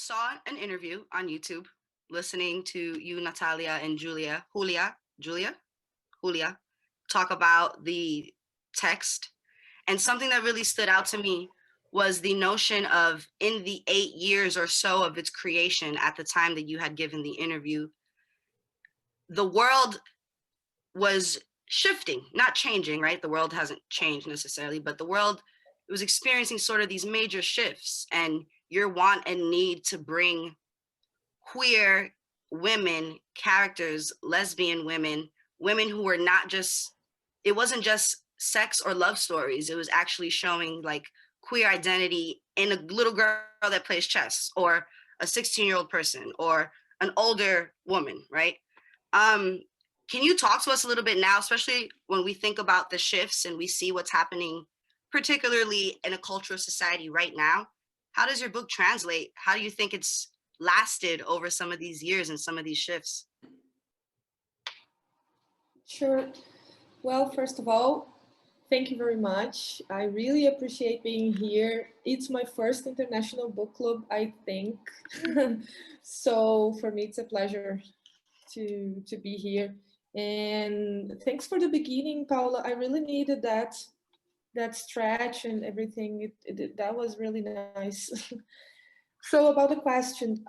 saw an interview on YouTube, listening to you, Natalia, and Julia, talk about the text. And something that really stood out to me was the notion of, in the 8 years or so of its creation at the time that you had given the interview, the world was shifting, not changing, right? The world hasn't changed necessarily, but the world was experiencing sort of these major shifts, and your want and need to bring queer women, characters, lesbian women, women who were not just, it wasn't just sex or love stories. It was actually showing like queer identity in a little girl that plays chess, or a 16-year-old person, or an older woman, right? Can you talk to us a little bit now, especially when we think about the shifts and we see what's happening, particularly in a cultural society right now? How does your book translate? How do you think it's lasted over some of these years and some of these shifts? Sure. Well, first of all, thank you very much. I really appreciate being here. It's my first international book club, I think. So for me, it's a pleasure to be here. And thanks for the beginning, Paula. I really needed that stretch and everything. That was really nice. So about the question,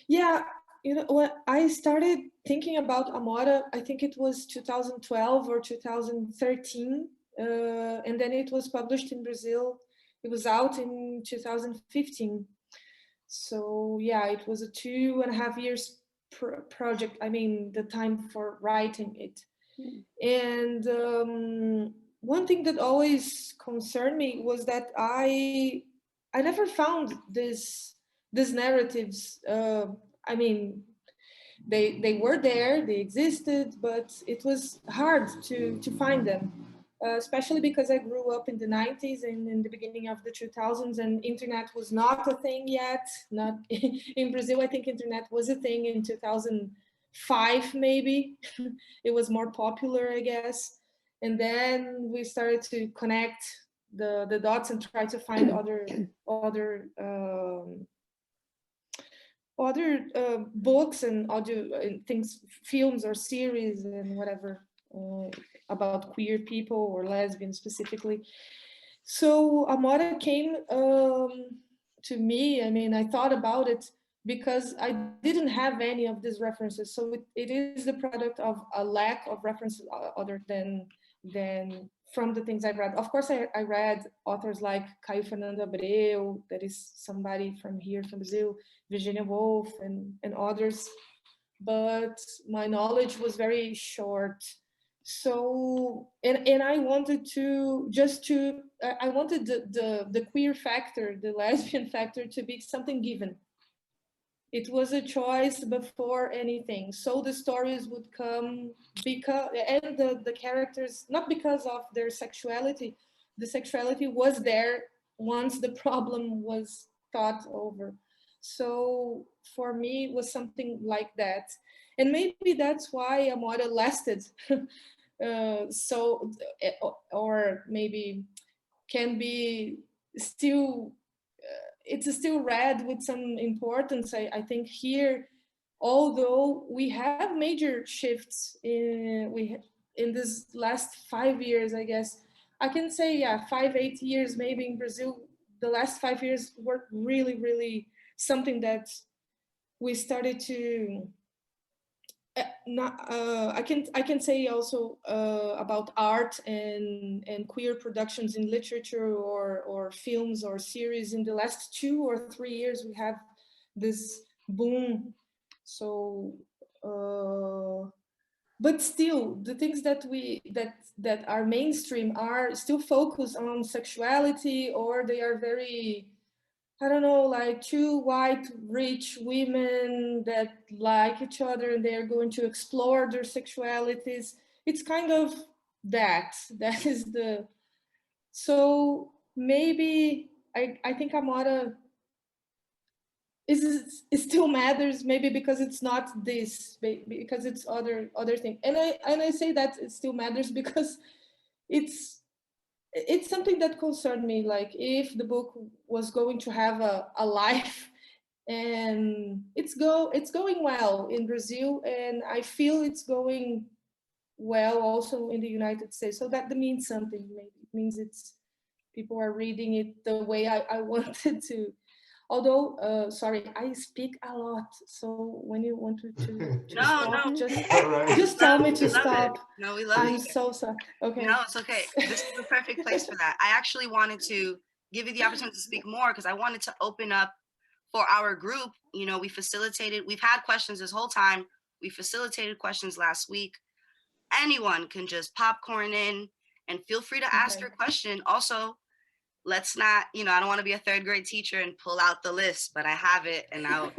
yeah, you know, when I started thinking about Amora, I think it was 2012 or 2013, and then it was published in Brazil. It was out in 2015. So yeah, it was a 2.5 years project. I mean, the time for writing it. And one thing that always concerned me was that I never found these narratives. I mean, they were there, they existed, but it was hard to find them. Especially because I grew up in the 90s and in the beginning of the 2000s, and internet was not a thing yet. Not in Brazil. I think internet was a thing in 2005, maybe. It was more popular, I guess. And then we started to connect the dots and try to find other books and audio and things, films or series and whatever, about queer people or lesbians specifically. So Amora came to me. I mean, I thought about it because I didn't have any of these references. So it is the product of a lack of references other than from the things I read. Of course, I read authors like Caio Fernando Abreu, that is somebody from here, from Brazil, Virginia Woolf, and others. But my knowledge was very short. So, and I wanted I wanted the queer factor, the lesbian factor, to be something given. It was a choice before anything. So the stories would come because, and the characters, not because of their sexuality. The sexuality was there once the problem was thought over. So for me, it was something like that. And maybe that's why Amora lasted. So, or maybe can be still, it's still read with some importance. I think here, although we have major shifts in this last 5 years, I guess I can say, yeah, 5, 8 years maybe in Brazil. The last 5 years were really, really something that we started to not I can say also about art and queer productions in literature or films or series. In the last 2 or 3 years we have this boom. So but still the things that are mainstream are still focused on sexuality, or they are very, I don't know, like two white rich women that like each other and they're going to explore their sexualities. It's kind of that is the, so maybe I think Amora is it still matters, maybe because it's not this, because it's other thing. And I say that it still matters because it's something that concerned me, like if the book was going to have a life and it's going well in Brazil, and I feel it's going well also in the United States. So that means something. Maybe it means it's people are reading it the way I wanted to. Although, sorry, I speak a lot. So when you want to No, stop, no, All right. just tell me we to love it. stop. No, we love it. I'm so sorry. Okay. No, it's okay. This is the perfect place for that. I actually wanted to give you the opportunity to speak more because I wanted to open up for our group. You know, we've had questions this whole time. We facilitated questions last week. Anyone can just popcorn in and feel free to ask Okay. your question. Also, let's not, I don't want to be a third grade teacher and pull out the list, but I have it and I'll,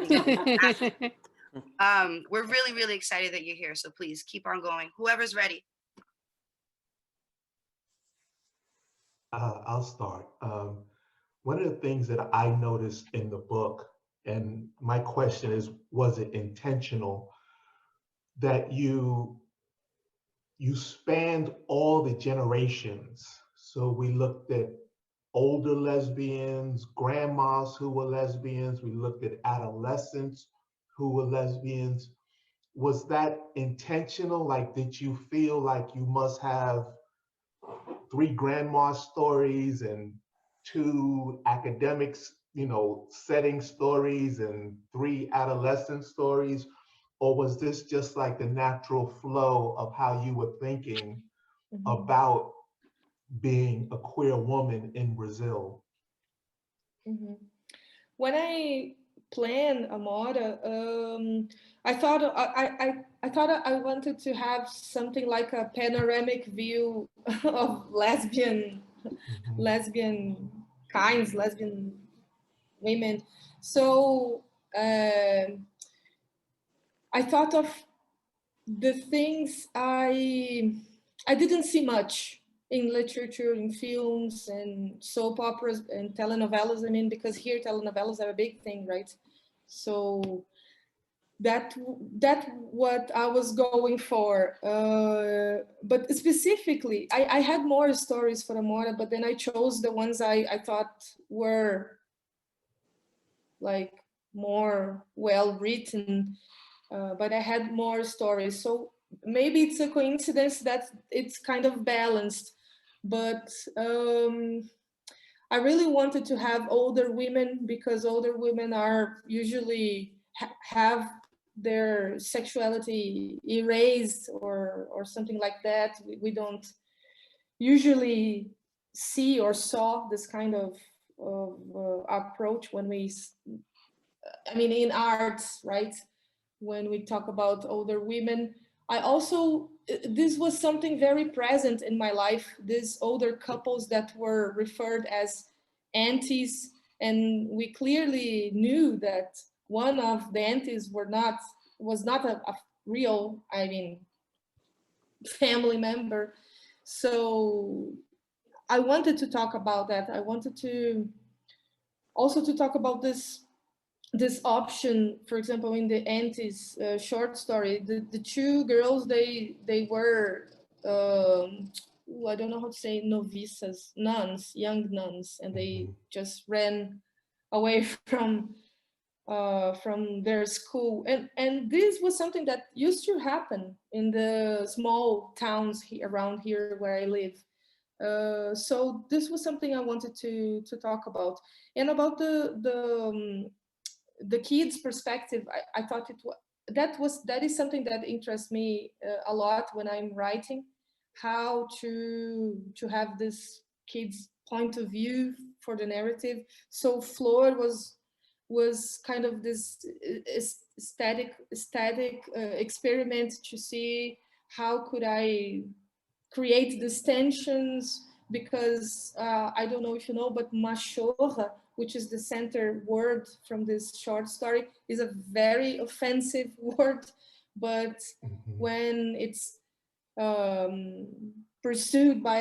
we're really, really excited that you're here. So please keep on going. Whoever's ready. I'll start. One of the things that I noticed in the book, and my question is, was it intentional that you spanned all the generations? So we looked at older lesbians, grandmas who were lesbians. We looked at adolescents who were lesbians. Was that intentional? Like, did you feel like you must have three grandma stories and two academics, setting stories and three adolescent stories? Or was this just like the natural flow of how you were thinking Mhm. about being a queer woman in Brazil? Mhm. When I planned Amora, I thought I thought I wanted to have something like a panoramic view of Mhm. lesbian kinds, lesbian women. So I thought of the things I didn't see much in literature, in films, and soap operas and telenovelas. I mean, because here telenovelas are a big thing, right? So that what I was going for. But specifically, I had more stories for Amora, but then I chose the ones I thought were like more well written. But I had more stories. So maybe it's a coincidence that it's kind of balanced. But I really wanted to have older women because older women are usually have their sexuality erased or something like that. We don't usually see or saw this kind of approach when I mean, in arts, right? When we talk about older women, I also, this was something very present in my life. These older couples that were referred as aunties, and we clearly knew that one of the aunties was not a real, I mean, family member. So I wanted to talk about that. I wanted to also to talk about this option. For example, in the Aunties short story, the two girls, they were I don't know how to say, novices, nuns, young nuns, and they Mhm. just ran away from their school, and this was something that used to happen in the small towns around here where I live. So this was something I wanted to talk about, and about the kids' perspective. I thought that is something that interests me a lot when I'm writing, how to have this kids' point of view for the narrative. So Flor was kind of this static experiment to see how could I create these tensions, because I don't know if you know, but machorra, which is the center word from this short story, is a very offensive word, but Mhm. when it's um, pursued by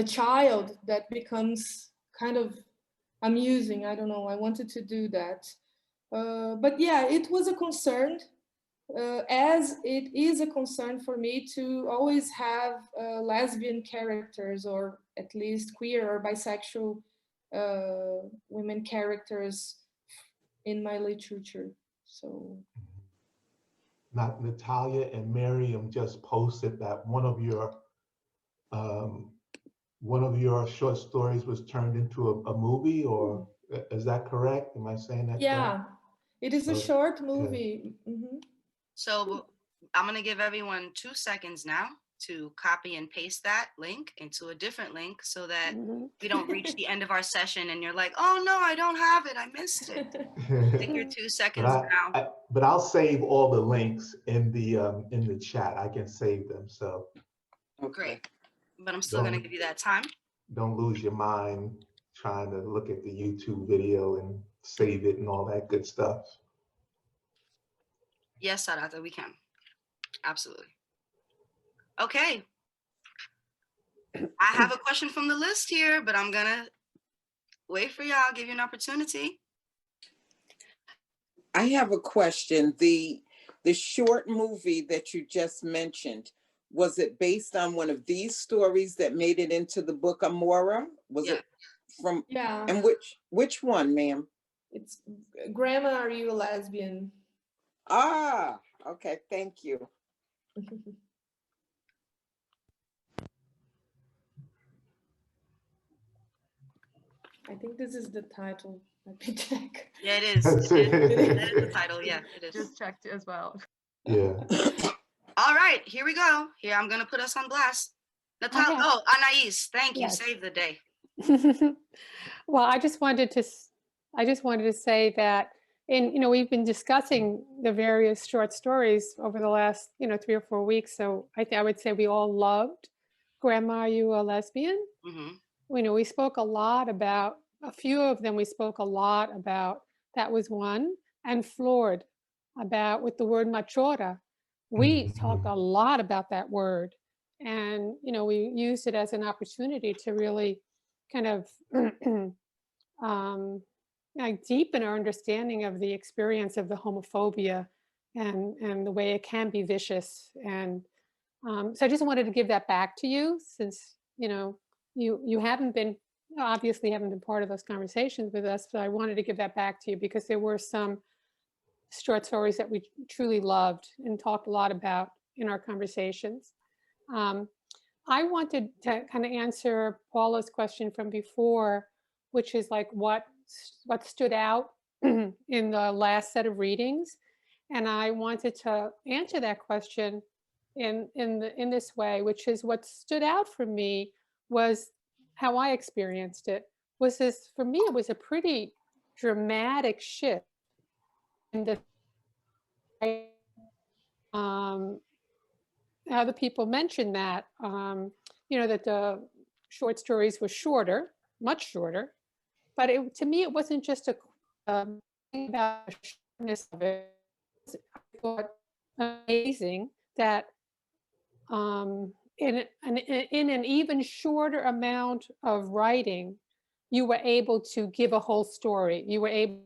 a child, that becomes kind of amusing. I don't know. I wanted to do that, but yeah, it was a concern, as it is a concern for me to always have lesbian characters, or at least queer or bisexual women characters in my literature. So Not Natalia and Miriam just posted that um, one of your short stories was turned into a movie, or is that correct? Am I saying that correct? yeah, it is a So, short yeah. movie. Mhm. So I'm going to give everyone 2 seconds now to copy and paste that link into a different link so that we don't reach the end of our session and you're like, oh no, I don't have it. I missed it. Take your 2 seconds now. But I'll save all the links in the chat. I can save them, so Great. But I'm still going to give you that time. don't lose your mind trying to look at the YouTube video and save it and all that good stuff. Yes, Sarata, we can. Absolutely. Okay. I have a question from the list here, but I'm going to wait for y'all, give you an opportunity. I have a question. The short movie that you just mentioned, was it based on one of these stories that made it into the book Amora? Was it from? Yeah. And which one, ma'am? It's Grandma, Are You a Lesbian? Ah, okay, thank you. I think this is the title. Let me check. Yeah, it is. That is the title. Yeah, it is. Just checked as well. Yeah. All right, here we go. Here, I'm going to put us on blast. Natalia, Anais, thank you. Yes. Save the day. Well, I just wanted to say that we've been discussing the various short stories over the last 3 or 4 weeks. So I would say we all loved Grandma, Are You a Lesbian? Mm-hmm. We spoke a lot about a few of them. We spoke a lot about, that was one, and Floored, about with the word machora. We talked a lot about that word, and we used it as an opportunity to really kind of deepen our understanding of the experience of the homophobia and the way it can be vicious. And so I just wanted to give that back to you, since you haven't been, obviously haven't been part of those conversations with us, but I wanted to give that back to you because there were some short stories that we truly loved and talked a lot about in our conversations. I wanted to kind of answer Paula's question from before, which is like what stood out in the last set of readings. And I wanted to answer that question in this way, which is what stood out for me was how I experienced it. Was this, for me, it was a pretty dramatic shift in the other people mentioned that that the short stories were shorter, much shorter, but to me it wasn't just a thing about the shortness of it. I thought amazing that in an even shorter amount of writing, you were able to give a whole story. You were able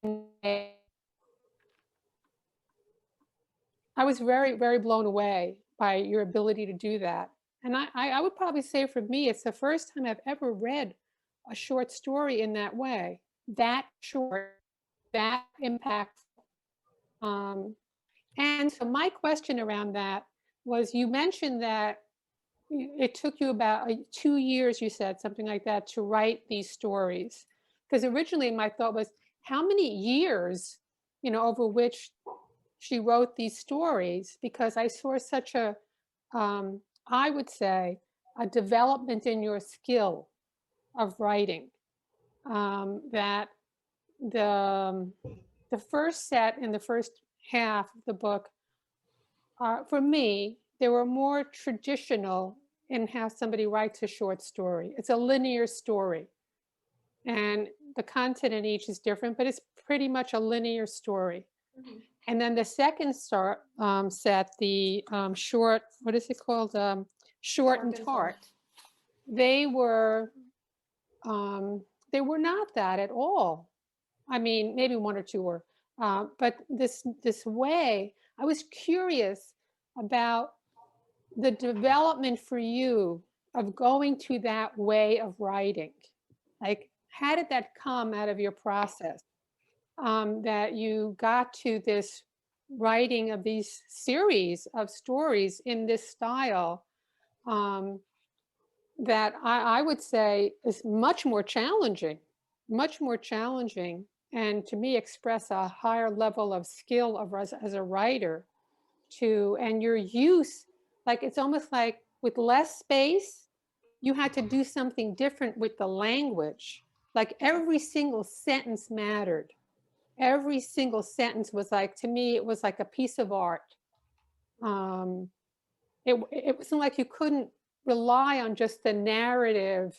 to, I was very, very blown away by your ability to do that. And I would probably say for me, it's the first time I've ever read a short story in that way, that short, that impactful. And so my question around that was, you mentioned that it took you about 2 years, you said, something like that, to write these stories. Because originally my thought was, how many years, over which she wrote these stories? Because I saw such a, I would say, a development in your skill of writing, that the first set in the first half of the book, for me, they were more traditional in how somebody writes a short story. It's a linear story, and the content in each is different, but it's pretty much a linear story. Mm-hmm. And then the second set, the short, what is it called? Short and tart. They were not that at all. I mean, maybe one or two were, but this way, I was curious about the development for you of going to that way of writing. Like, how did that come out of your process? That you got to this writing of these series of stories in this style, that I would say is much more challenging, and to me express a higher level of skill of as a writer to, and your use, like it's almost like with less space, you had to do something different with the language. Like every single sentence mattered. Every single sentence was like, to me, it was like a piece of art. Um, it wasn't like you couldn't rely on just the narrative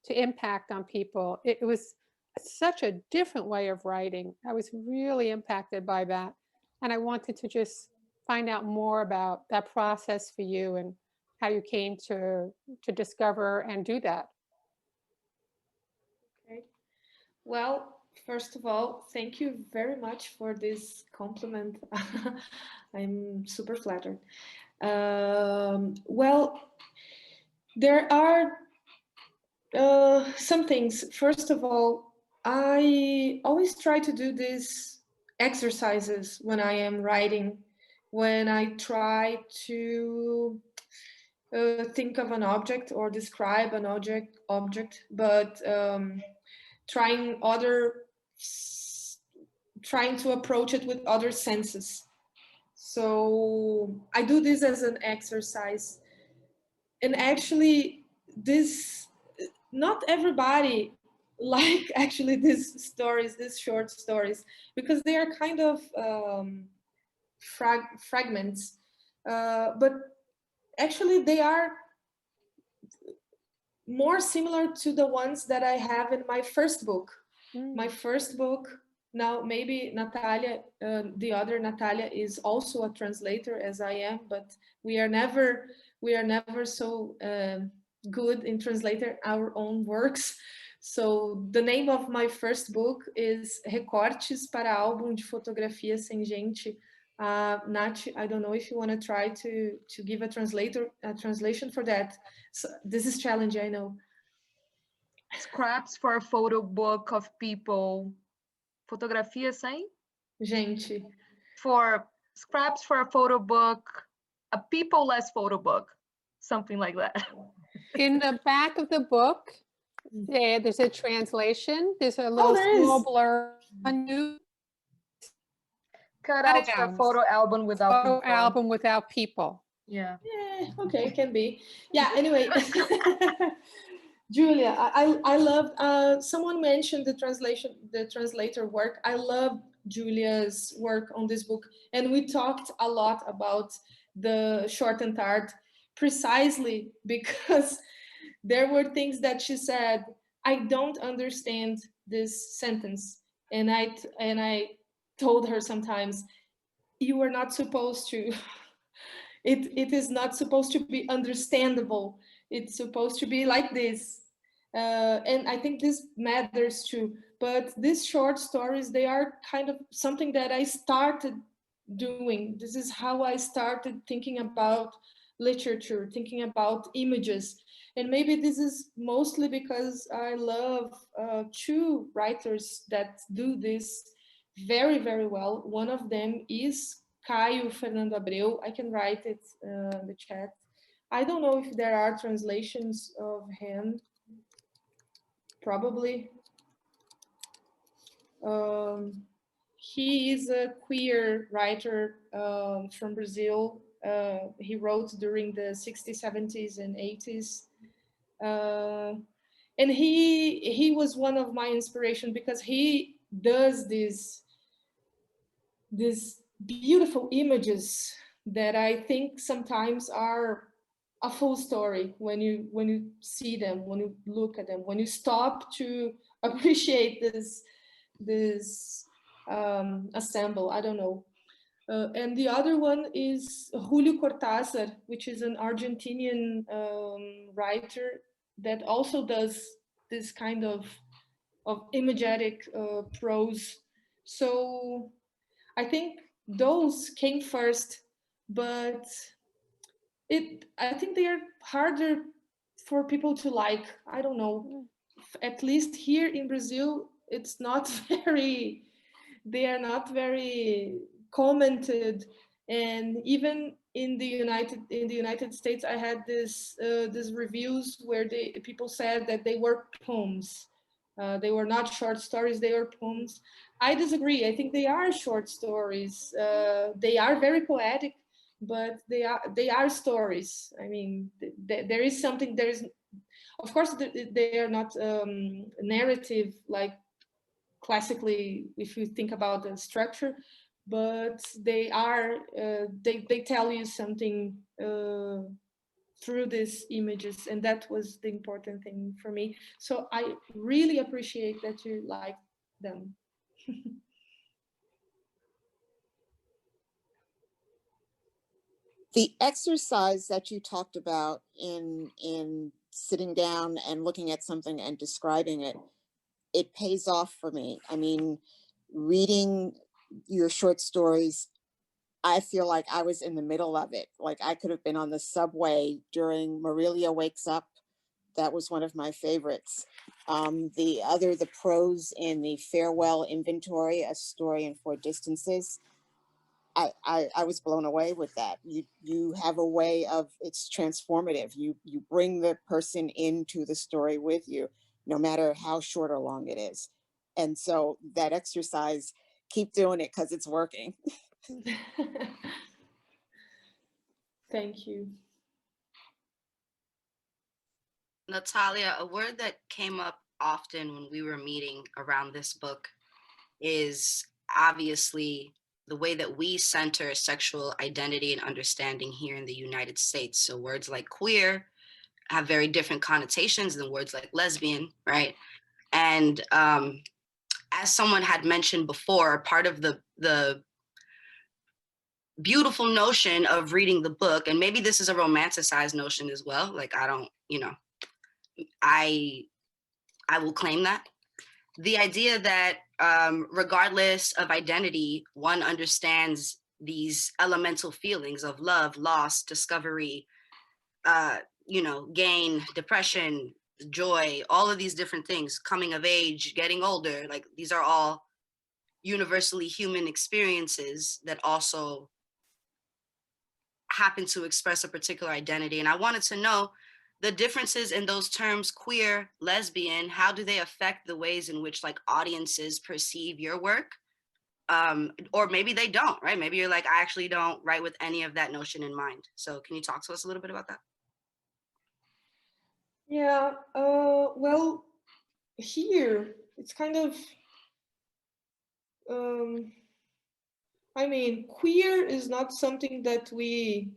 to impact on people. It was such a different way of writing. I was really impacted by that. And I wanted to just find out more about that process for you and how you came to discover and do that. Okay. Well, first of all, thank you very much for this compliment. I'm super flattered. Well, there are some things. First of all, I always try to do these exercises when I am writing, when I try to think of an object or describe an object, but trying to approach it with other senses. So I do this as an exercise, and actually, this not everybody like actually these stories, these short stories, because they are kind of fragments, but actually they are more similar to the ones that I have in my first book. My first book, now maybe Natalia, the other Natalia, is also a translator as I am, but we are never so good in translating our own works. So the name of my first book is Recortes para Álbum de Fotografia Sem Gente. Nath, I don't know if you want to try to give a translation for that. So this is challenging, I know. Scraps for a photo book of people. Fotografia sem? Gente. For scraps for a photo book, a people-less photo book, something like that. In the back of the book, yeah, there's a translation. There's a little small blur on you. Cutouts for a photo album without photo people. album without people. Yeah. Yeah, okay, it can be. Yeah, anyway. Julia, I love, someone mentioned the translator work. I love Julia's work on this book. And we talked a lot about the shortened art precisely because there were things that she said, I don't understand this sentence. And I told her sometimes, you are not supposed to. It is not supposed to be understandable. It's supposed to be like this. And I think this matters too. But these short stories, they are kind of something that I started doing. This is how I started thinking about literature, thinking about images. And maybe this is mostly because I love two writers that do this very, very well. One of them is Caio Fernando Abreu. I can write it in the chat. I don't know if there are translations of him. Probably. He is a queer writer from Brazil. He wrote during the 60s, 70s, and 80s. And he was one of my inspiration because he does these beautiful images that I think sometimes are a full story when you see them, when you look at them, when you stop to appreciate this assemble. I don't know. And the other one is Julio Cortázar, which is an Argentinian writer that also does this kind of imagetic prose. So I think those came first, but I think they are harder for people to like. I don't know. at least here in Brazil, it's not very, they are not very commented. And even in the United States, I had this reviews where people said that they were poems. They were not short stories, they were poems. I disagree. I think they are short stories. They are very poetic, but they are stories. I mean, there is something, there is, of course, they are not narrative like classically, if you think about the structure, but they are, they tell you something through these images, and that was the important thing for me. So I really appreciate that you like them. The exercise that you talked about in sitting down and looking at something and describing it, it pays off for me. I mean, reading your short stories, I feel like I was in the middle of it. Like I could have been on the subway during Marilia Wakes Up. That was one of my favorites. The prose in the Farewell Inventory, A Story in Four Distances. I was blown away with that. You have a way of, it's transformative. You bring the person into the story with you, no matter how short or long it is. And so that exercise, keep doing it because it's working. Thank you. Natalia, a word that came up often when we were meeting around this book is obviously the way that we center sexual identity and understanding here in the United States. So words like queer have very different connotations than words like lesbian, right? And as someone had mentioned before, part of the beautiful notion of reading the book, and maybe this is a romanticized notion as well, like I don't, I will claim that. The idea that regardless of identity, one understands these elemental feelings of love, loss, discovery, gain, depression, joy, all of these different things, coming of age, getting older, like these are all universally human experiences that also happen to express a particular identity. And I wanted to know the differences in those terms, queer, lesbian, how do they affect the ways in which like audiences perceive your work? Or maybe they don't, right? Maybe you're like, I actually don't write with any of that notion in mind. So can you talk to us a little bit about that? Yeah, well, here it's kind of, I mean, queer is not something that we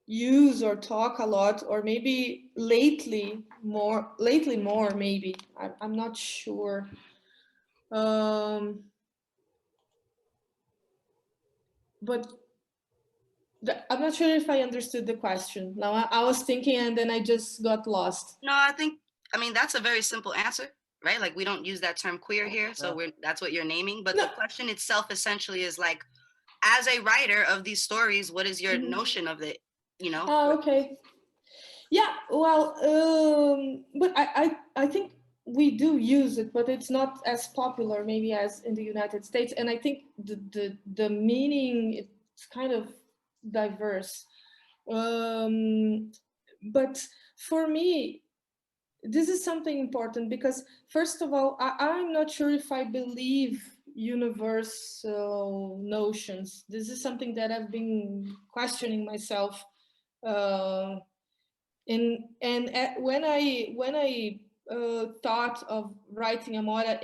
use or talk a lot, or maybe lately more, maybe. I'm not sure. But I'm not sure if I understood the question. Now I was thinking and then I just got lost. No, I mean, that's a very simple answer, right? Like we don't use that term queer here. So that's what you're naming. But No. the question itself essentially is like, as a writer of these stories, what is your notion of it? Oh, okay. Yeah, well, but I think we do use it, but it's not as popular maybe as in the United States. And I think the meaning, it's kind of diverse. But for me, this is something important because first of all, I'm not sure if I believe universal notions. This is something that I've been questioning myself. When I thought of writing Amora,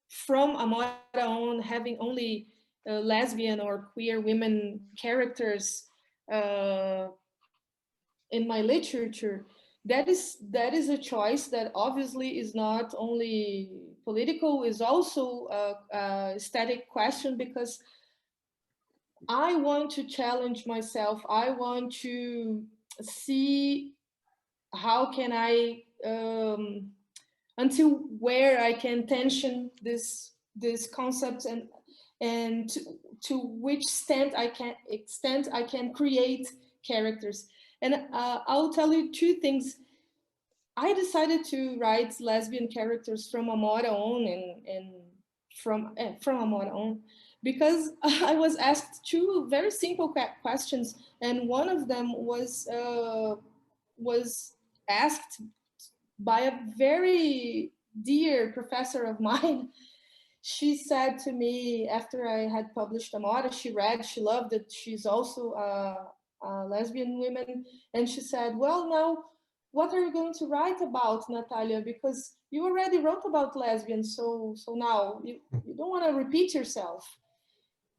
from Amora on having only lesbian or queer women characters in my literature, that is a choice that obviously is not only political, is also a aesthetic question, because I want to challenge myself. I want to see how can I until where I can tension this concept, and to which extent I can create characters. And I'll tell you two things. I decided to write lesbian characters from Amora on and from Amora on because I was asked two very simple questions, and one of them was asked by a very dear professor of mine. She said to me after I had published Amora, she read, she loved it. She's also a lesbian woman. And she said, well, now, what are you going to write about, Natalia? Because you already wrote about lesbians. So now you don't want to repeat yourself.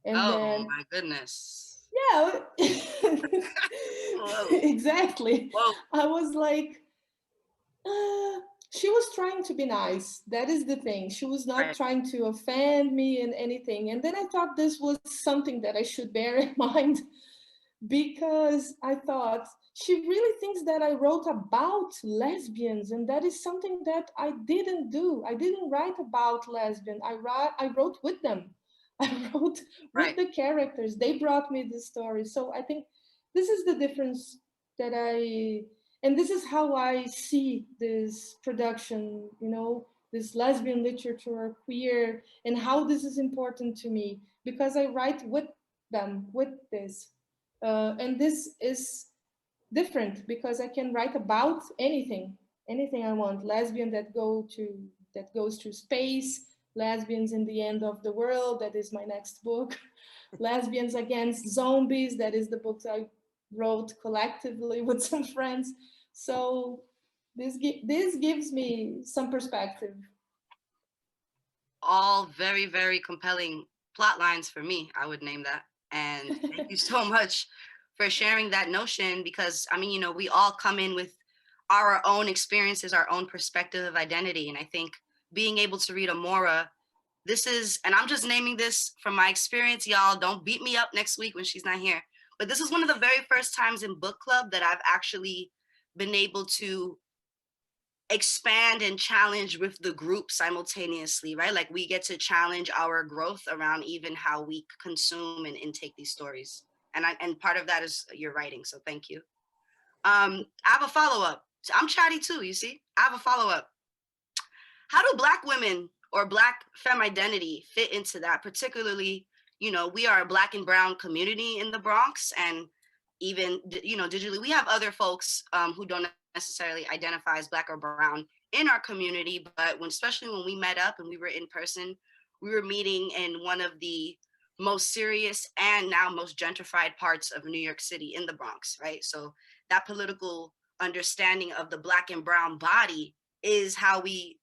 And Oh then, my goodness. yeah, Whoa. exactly. Whoa. I was like, she was trying to be nice. That is the thing. She was not Right. trying to offend me in anything. And then I thought this was something that I should bear in mind because I thought she really thinks that I wrote about lesbians, and that is something that I didn't do. I didn't write about lesbian. I wrote with them. I wrote with Right. the characters. They brought me the story. So I think this is the difference that and this is how I see this production, you know, this lesbian literature, queer, and how this is important to me because I write with them, with this. And this is different because I can write about anything I want. Lesbian that goes to space, lesbians in the end of the world, that is my next book. Lesbians against zombies, that is the book I wrote collectively with some friends. So this gives me some perspective. All very, very compelling plot lines for me, I would name that. And thank you so much for sharing that notion because, I mean, you know, we all come in with our own experiences, our own perspective of identity. And I think being able to read Amora, this is, and I'm just naming this from my experience, y'all, don't beat me up next week when she's not here. But this is one of the very first times in book club that I've actually been able to expand and challenge with the group simultaneously, right? Like we get to challenge our growth around even how we consume and intake these stories. And part of that is your writing. So thank you. I have a follow-up. I'm chatty too, you see? I have a follow-up. How do Black women or Black femme identity fit into that? Particularly, you know, we are a Black and brown community in the Bronx, and even, you know, digitally, we have other folks who don't necessarily identify as Black or brown in our community, but especially when we met up and we were in person, we were meeting in one of the most serious and now most gentrified parts of New York City in the Bronx, right? So that political understanding of the Black and brown body is how we,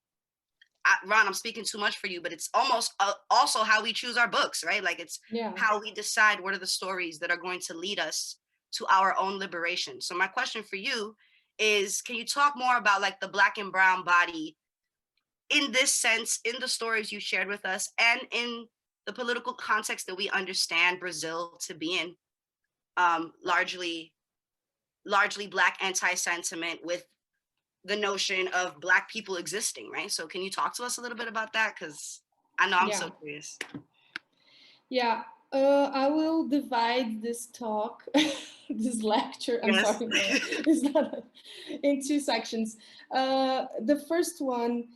Ron, I'm speaking too much for you, but it's almost also how we choose our books, right? Like it's how we decide what are the stories that are going to lead us to our own liberation. So my question for you is, can you talk more about like the Black and brown body in this sense, in the stories you shared with us, and in the political context that we understand Brazil to be in, largely Black anti-sentiment with the notion of Black people existing, right? So can you talk to us a little bit about that? Because I know I'm so curious. Yeah, I will divide this talk, this lecture, I'm sorry, no, it's not, in two sections. The first one,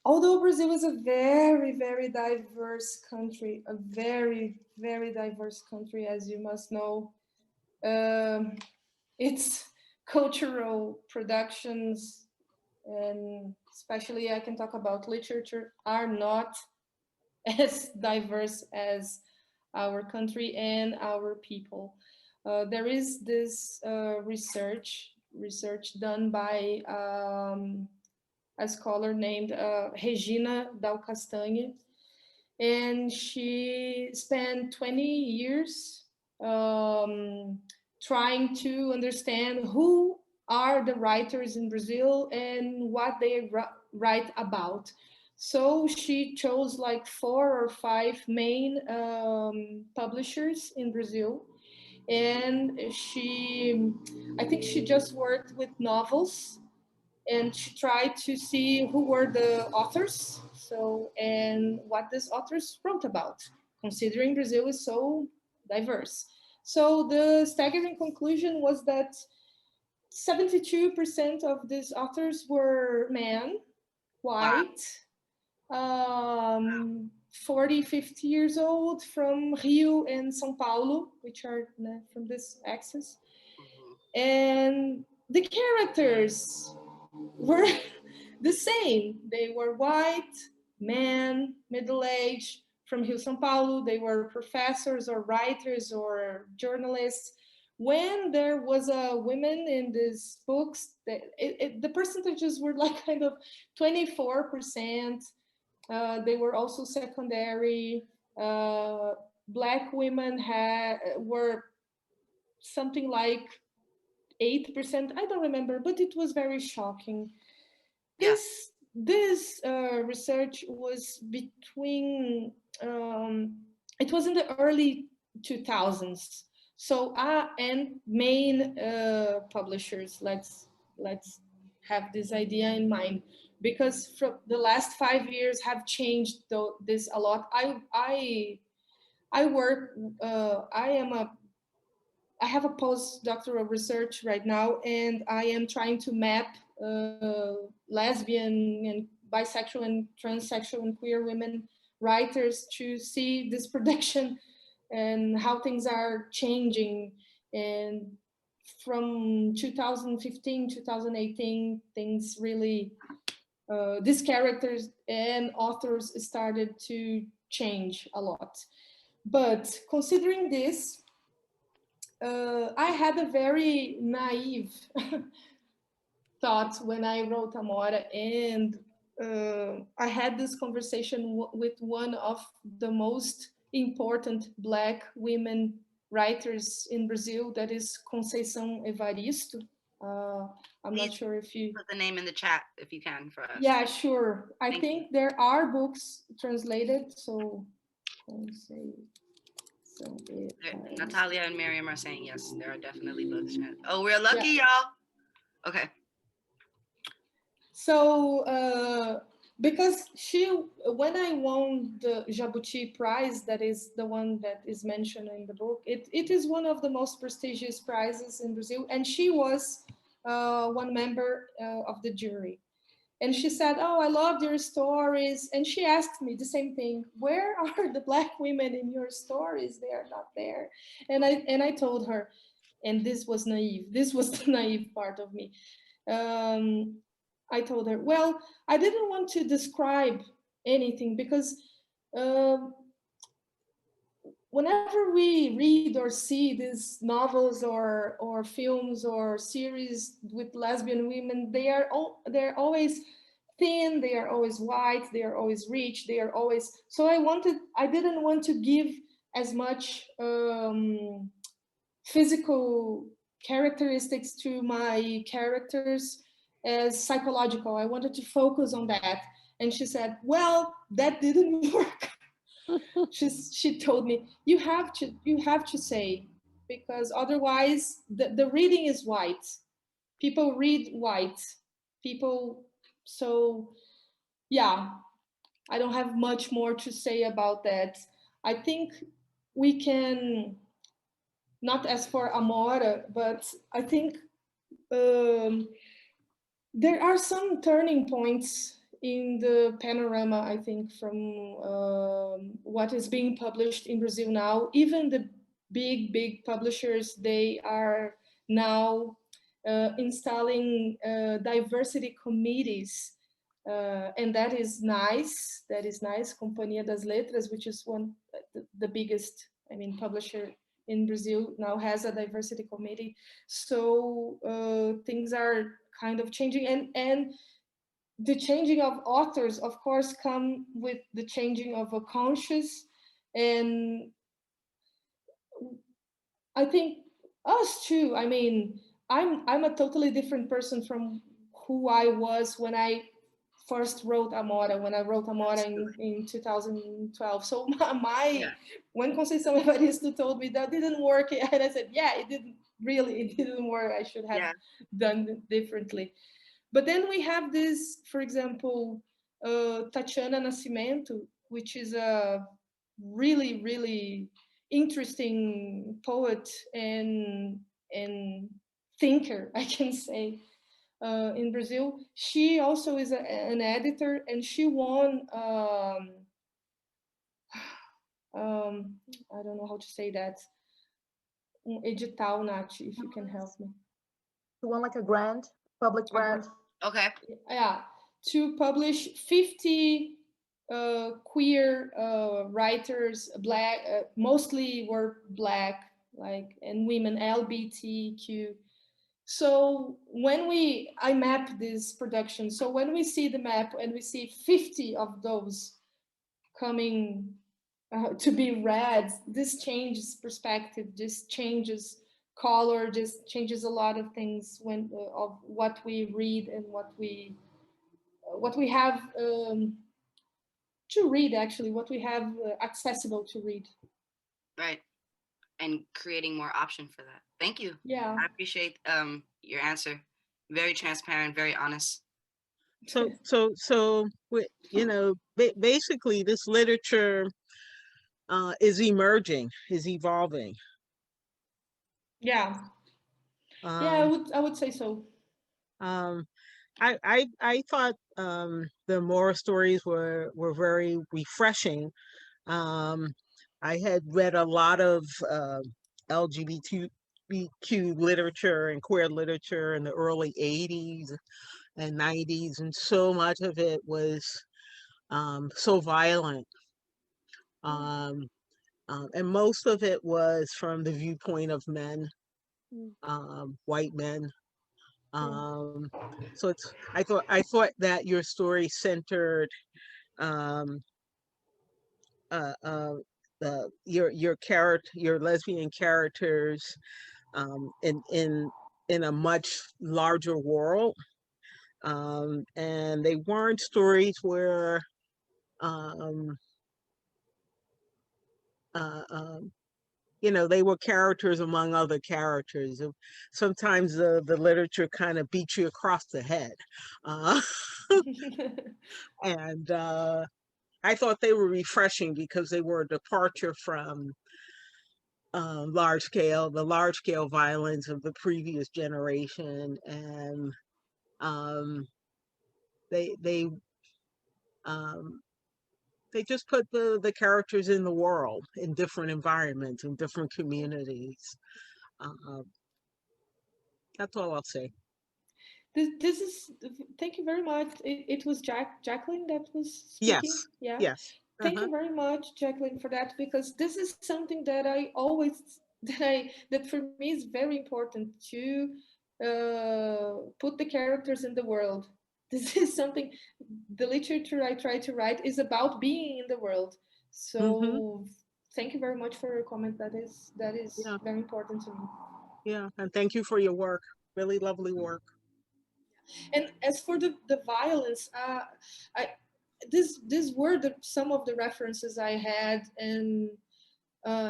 although Brazil is a very, very diverse country, a very, very diverse country, as you must know, its cultural productions, and especially I can talk about literature, are not as diverse as our country and our people. There is this research done by a scholar named Regina Dal Castanha, and she spent 20 years trying to understand who are the writers in Brazil and what they write about. So she chose like 4 or 5 main publishers in Brazil. And I think she just worked with novels, and she tried to see who were the authors, so, and what these authors wrote about, considering Brazil is so diverse. So the staggering conclusion was that 72% of these authors were men, white, 40, 50 years old, from Rio and São Paulo, which are from this axis. And the characters were the same. They were white, men, middle-aged, from Rio, São Paulo. They were professors or writers or journalists. When there was a women in these books, the percentages were like kind of 24%. They were also secondary. Black women were something like 8%. I don't remember, but it was very shocking. Yeah. This research was between, it was in the early 2000s. So and main publishers, let's have this idea in mind, because from the last 5 years have changed this a lot. I work, I have a postdoctoral research right now, and I am trying to map lesbian and bisexual and transsexual and queer women writers to see this production and how things are changing. And from 2015, 2018, things really, these characters and authors started to change a lot. But considering this, I had a very naive thought when I wrote Amora, and I had this conversation with one of the most important Black women writers in Brazil, that is Conceição Evaristo. I'm not sure if you put the name in the chat if you can for us. Yeah, sure. I think there are books translated, so let's see. So Natalia and Miriam are saying yes, there are definitely books. Oh, we're lucky, y'all. Okay. So because when I won the Jabuti Prize, that is the one that is mentioned in the book, it is one of the most prestigious prizes in Brazil, and she was one member of the jury. And she said, "Oh, I loved your stories." And she asked me the same thing: "Where are the Black women in your stories? They are not there." And I told her, and this was naive. This was the naive part of me. I told her, "Well, I didn't want to describe anything because whenever we read or see these novels or films or series with lesbian women, they're always thin, they are always white, they are always rich, they are always." So I didn't want to give as much physical characteristics to my characters as psychological. I wanted to focus on that. And she said, "Well, that didn't work." She told me, you have to say, because otherwise the reading is white. People read white. So yeah, I don't have much more to say about that. I think we can, not as for Amora, but I think there are some turning points in the panorama, I think, from what is being published in Brazil now. Even the big publishers, they are now installing diversity committees. And that is nice. That is nice. Companhia das Letras, which is the biggest, publisher in Brazil, now has a diversity committee. So things are kind of changing, and the changing of authors, of course, come with the changing of a conscious. And I think us too. I'm a totally different person from who I was when I first wrote Amora, when I wrote Amora in 2012. So when Conceição Evaristo told me that didn't work, and I said, yeah, it didn't work. I should have done it differently. But then we have this, for example, Tatiana Nascimento, which is a really, really interesting poet and thinker, I can say, in Brazil. She also is an editor, and she won, I don't know how to say that, edital, Nath, if you can help me. You want like a grant, public grant? Okay. Yeah, to publish 50 queer writers, black, mostly were black, like, and women, LGBTQ. So when I map this production, so when we see the map and we see 50 of those coming to be read, this changes perspective, this changes color, this changes a lot of things when of what we read and what we have to read, actually, what we have accessible to read. Right. And creating more option for that. Thank you. Yeah. I appreciate your answer. Very transparent, very honest. So basically this literature is emerging, is evolving. Yeah. Yeah, I would say so. I thought the Amora stories were very refreshing. I had read a lot of LGBTQ literature and queer literature in the early 80s and 90s, and so much of it was so violent. And most of it was from the viewpoint of men, white men. So I thought that your story centered your lesbian characters in a much larger world, and they weren't stories where they were characters among other characters. Sometimes the literature kind of beats you across the head. And I thought they were refreshing because they were a departure from the large scale violence of the previous generation. And they just put the characters in the world, in different environments, in different communities. That's all I'll say. This is, thank you very much. It was Jacqueline that was speaking. Yes. Yeah. Yes. Thank you very much, Jacqueline, for that, because this is something that I always that for me is very important, to put the characters in the world. This is something, the literature I try to write is about being in the world. So thank you very much for your comment. That is very important to me. Yeah, and thank you for your work. Really lovely work. And as for the violence, these were some of the references I had, and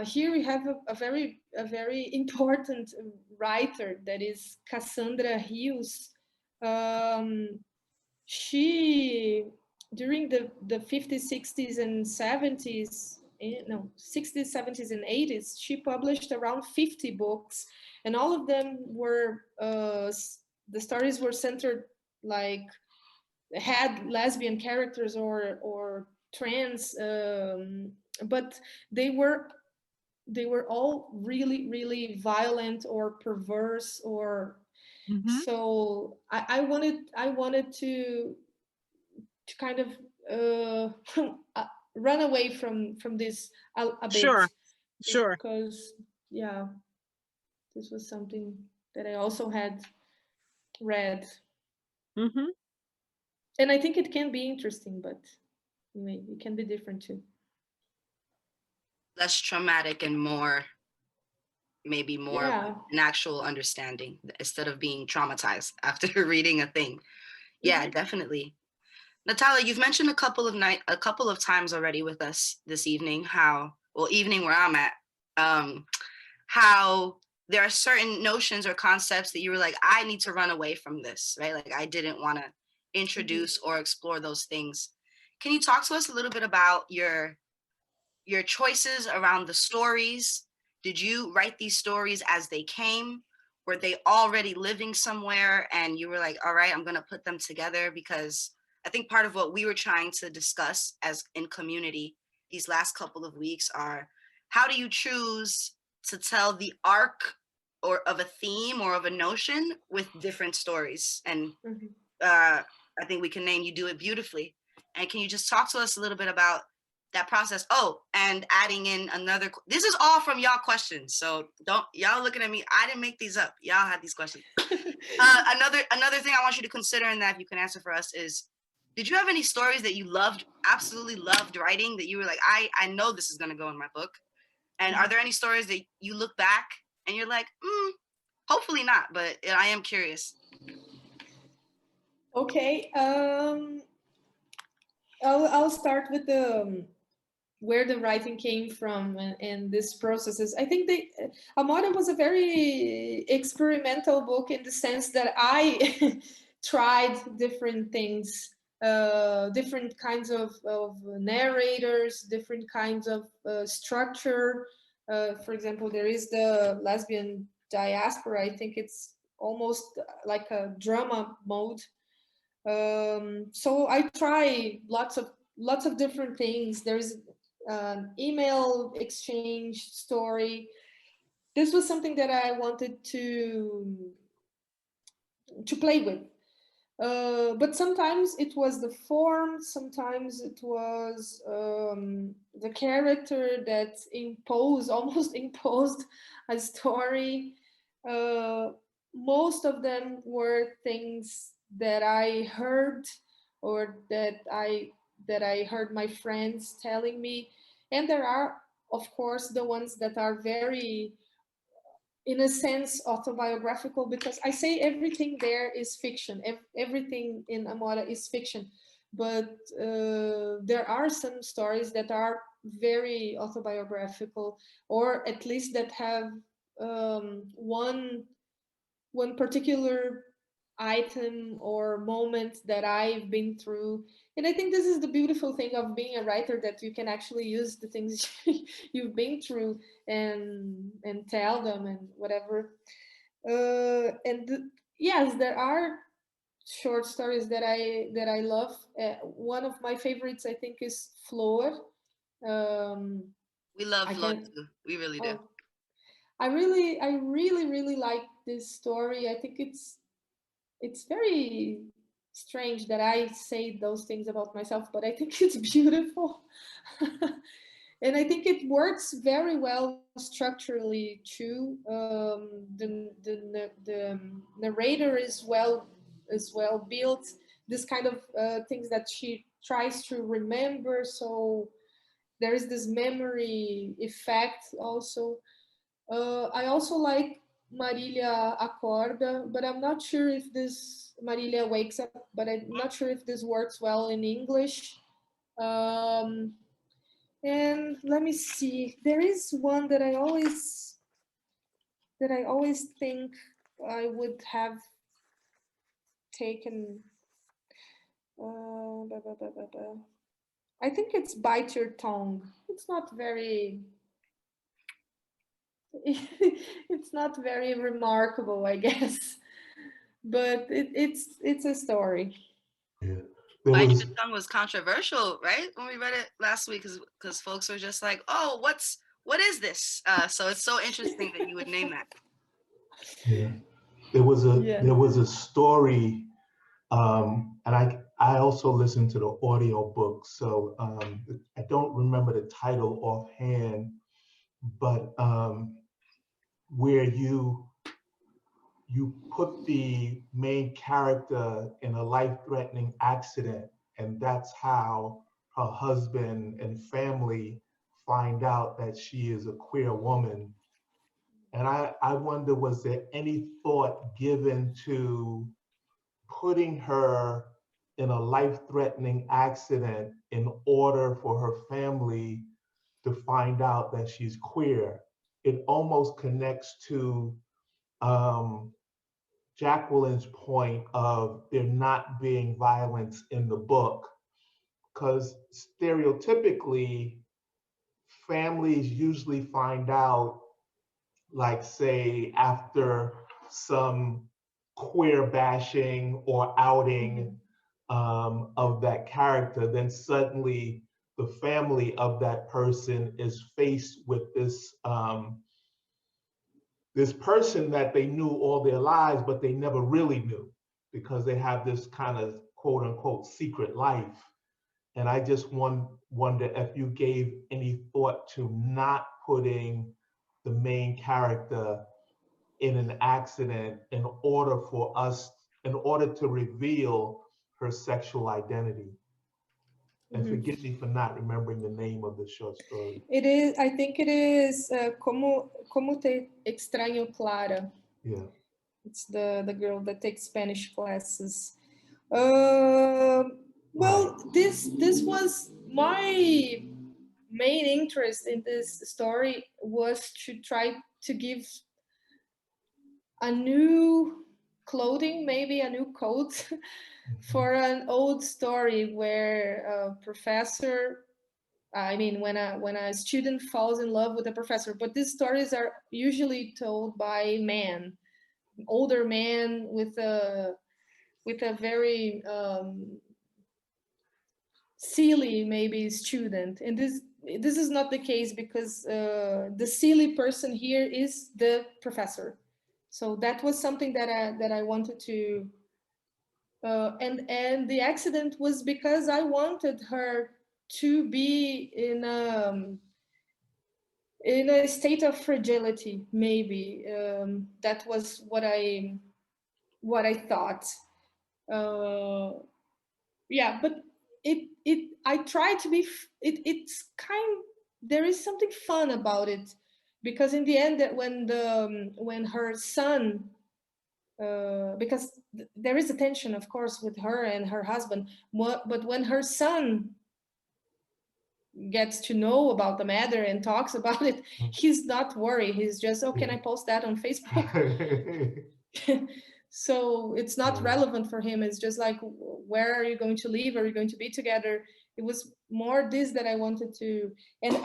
here we have a very important writer, that is Cassandra Rios. She, during the 50s, 60s, and 70s, no, 60s, 70s, and 80s, she published around 50 books, and all of them were the stories were centered, like, had lesbian characters or trans, but they were all really violent or perverse, or so I wanted to kind of run away from this a bit. Sure. Because, yeah, this was something that I also had read. And I think it can be interesting, but anyway, it can be different too. Less traumatic and maybe more an actual understanding, instead of being traumatized after reading a thing. Yeah, definitely. Natalia, you've mentioned a couple of times already with us this evening evening where I'm at, how there are certain notions or concepts that you were like, I need to run away from this, right? Like, I didn't want to introduce or explore those things. Can you talk to us a little bit about your choices around the stories? Did you write these stories as they came? were they already living somewhere and you were like, all right, I'm going to put them together? Because I think part of what we were trying to discuss as in community these last couple of weeks are, how do you choose to tell the arc or of a theme or of a notion with different stories? And I think we can name You Do It Beautifully. And can you just talk to us a little bit about that process? Oh, and adding in another, this is all from y'all questions. So don't, y'all looking at me, I didn't make these up. Y'all had these questions. Another thing I want you to consider, and that you can answer for us, is, did you have any stories that you loved, absolutely loved writing, that you were like, I know this is gonna go in my book? And are there any stories that you look back and you're like, hopefully not, but I am curious. Okay, I'll start with the where the writing came from and this processes. I think Amora was a very experimental book in the sense that I tried different things, different kinds of narrators, different kinds of structure. For example, there is the lesbian diaspora. I think it's almost like a drama mode. So I try lots of different things. There's an email exchange story. This was something that I wanted to play with. But sometimes it was the form, sometimes it was the character that almost imposed a story. Most of them were things that I heard, or that I heard my friends telling me. And there are, of course, the ones that are very, in a sense, autobiographical, because I say everything there is fiction. Everything in Amora is fiction. But there are some stories that are very autobiographical, or at least that have one particular item or moment that I've been through. And I think this is the beautiful thing of being a writer, that you can actually use the things you've been through and tell them and whatever. Yes, there are short stories that I love. One of my favorites, I think, is Flor. We love I Lord can. too. We really do. Oh, I really like this story. I think it's very strange that I say those things about myself, but I think it's beautiful. And I think it works very well structurally too. The narrator is well built. This kind of things that she tries to remember. So there is this memory effect also. I also like Marília Acorda, but I'm not sure if this Marília wakes up, but I'm not sure if this works well in English. And let me see. There is one that I always think I would have taken. I think it's Bite Your Tongue. It's not very. It's not very remarkable, I guess, but it's a story. Yeah. There Bite was Your Tongue was controversial, right? When we read it last week, because folks were just like, oh, what is this? So it's so interesting that you would name that. yeah. There was a story, and I also listened to the audio book, so I don't remember the title offhand, but where you put the main character in a life-threatening accident, and that's how her husband and family find out that she is a queer woman. And I wonder, was there any thought given to putting her in a life-threatening accident in order for her family to find out that she's queer? It almost connects to Jacqueline's point of there not being violence in the book, because stereotypically, families usually find out, like, say, after some queer bashing or outing of that character, then suddenly the family of that person is faced with this person that they knew all their lives, but they never really knew, because they have this kind of quote unquote secret life. And I just wonder if you gave any thought to not putting the main character in an accident in order to reveal her sexual identity. And forgive me for not remembering the name of the short story. It is, I think it is Como Te Extraño Clara. Yeah. It's the girl that takes Spanish classes. Well, this was my main interest in this story, was to try to give a new clothing, maybe a new coat for an old story where a professor, I mean, when a student falls in love with a professor, but these stories are usually told by men, older men with a very silly maybe student, and this is not the case, because the silly person here is the professor. So that was something that I wanted to, and the accident was because I wanted her to be in a state of fragility, maybe. That was what I thought. Yeah, but I try to be. It's kind. There is something fun about it, because in the end, that when her son, because there is a tension, of course, with her and her husband. But when her son gets to know about the matter and talks about it, he's not worried. He's just, oh, can I post that on Facebook? So it's not relevant for him. It's just like, where are you going to live? Are you going to be together? It was more this that I wanted to, and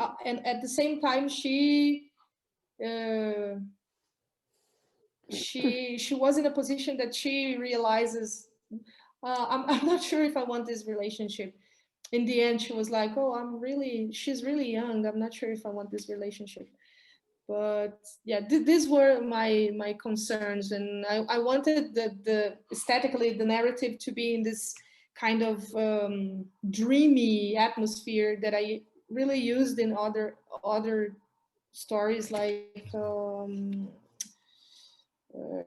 at the same time, she was in a position that she realizes, I'm not sure if I want this relationship. In the end, she was like, oh, she's really young. I'm not sure if I want this relationship. But yeah, these were my concerns, and I wanted the aesthetically the narrative to be in this kind of dreamy atmosphere that I really used in other stories, like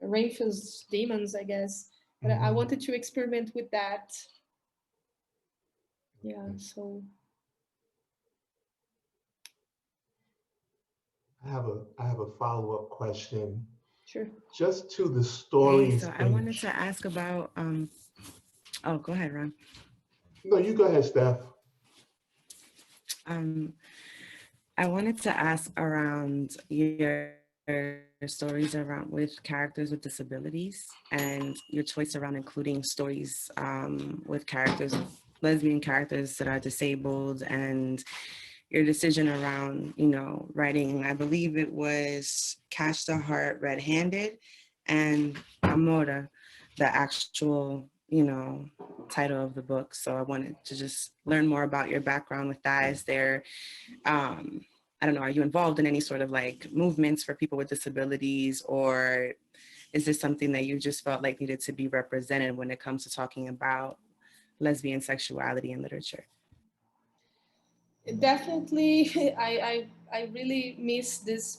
Rainfield's Demons, I guess. But I wanted to experiment with that. Yeah, so. I have a follow-up question. Sure. Just to the stories. Hey, so I wanted to ask about oh, go ahead, Ron. No, you go ahead, Steph. I wanted to ask around your stories around with characters with disabilities, and your choice around including stories with characters, lesbian characters that are disabled, and your decision around, writing, I believe it was Catch the Heart Red-Handed and Amora, the actual, title of the book. So I wanted to just learn more about your background with that. Is there, I don't know, are you involved in any sort of like movements for people with disabilities, or is this something that you just felt like needed to be represented when it comes to talking about lesbian sexuality in literature? Definitely, I really miss this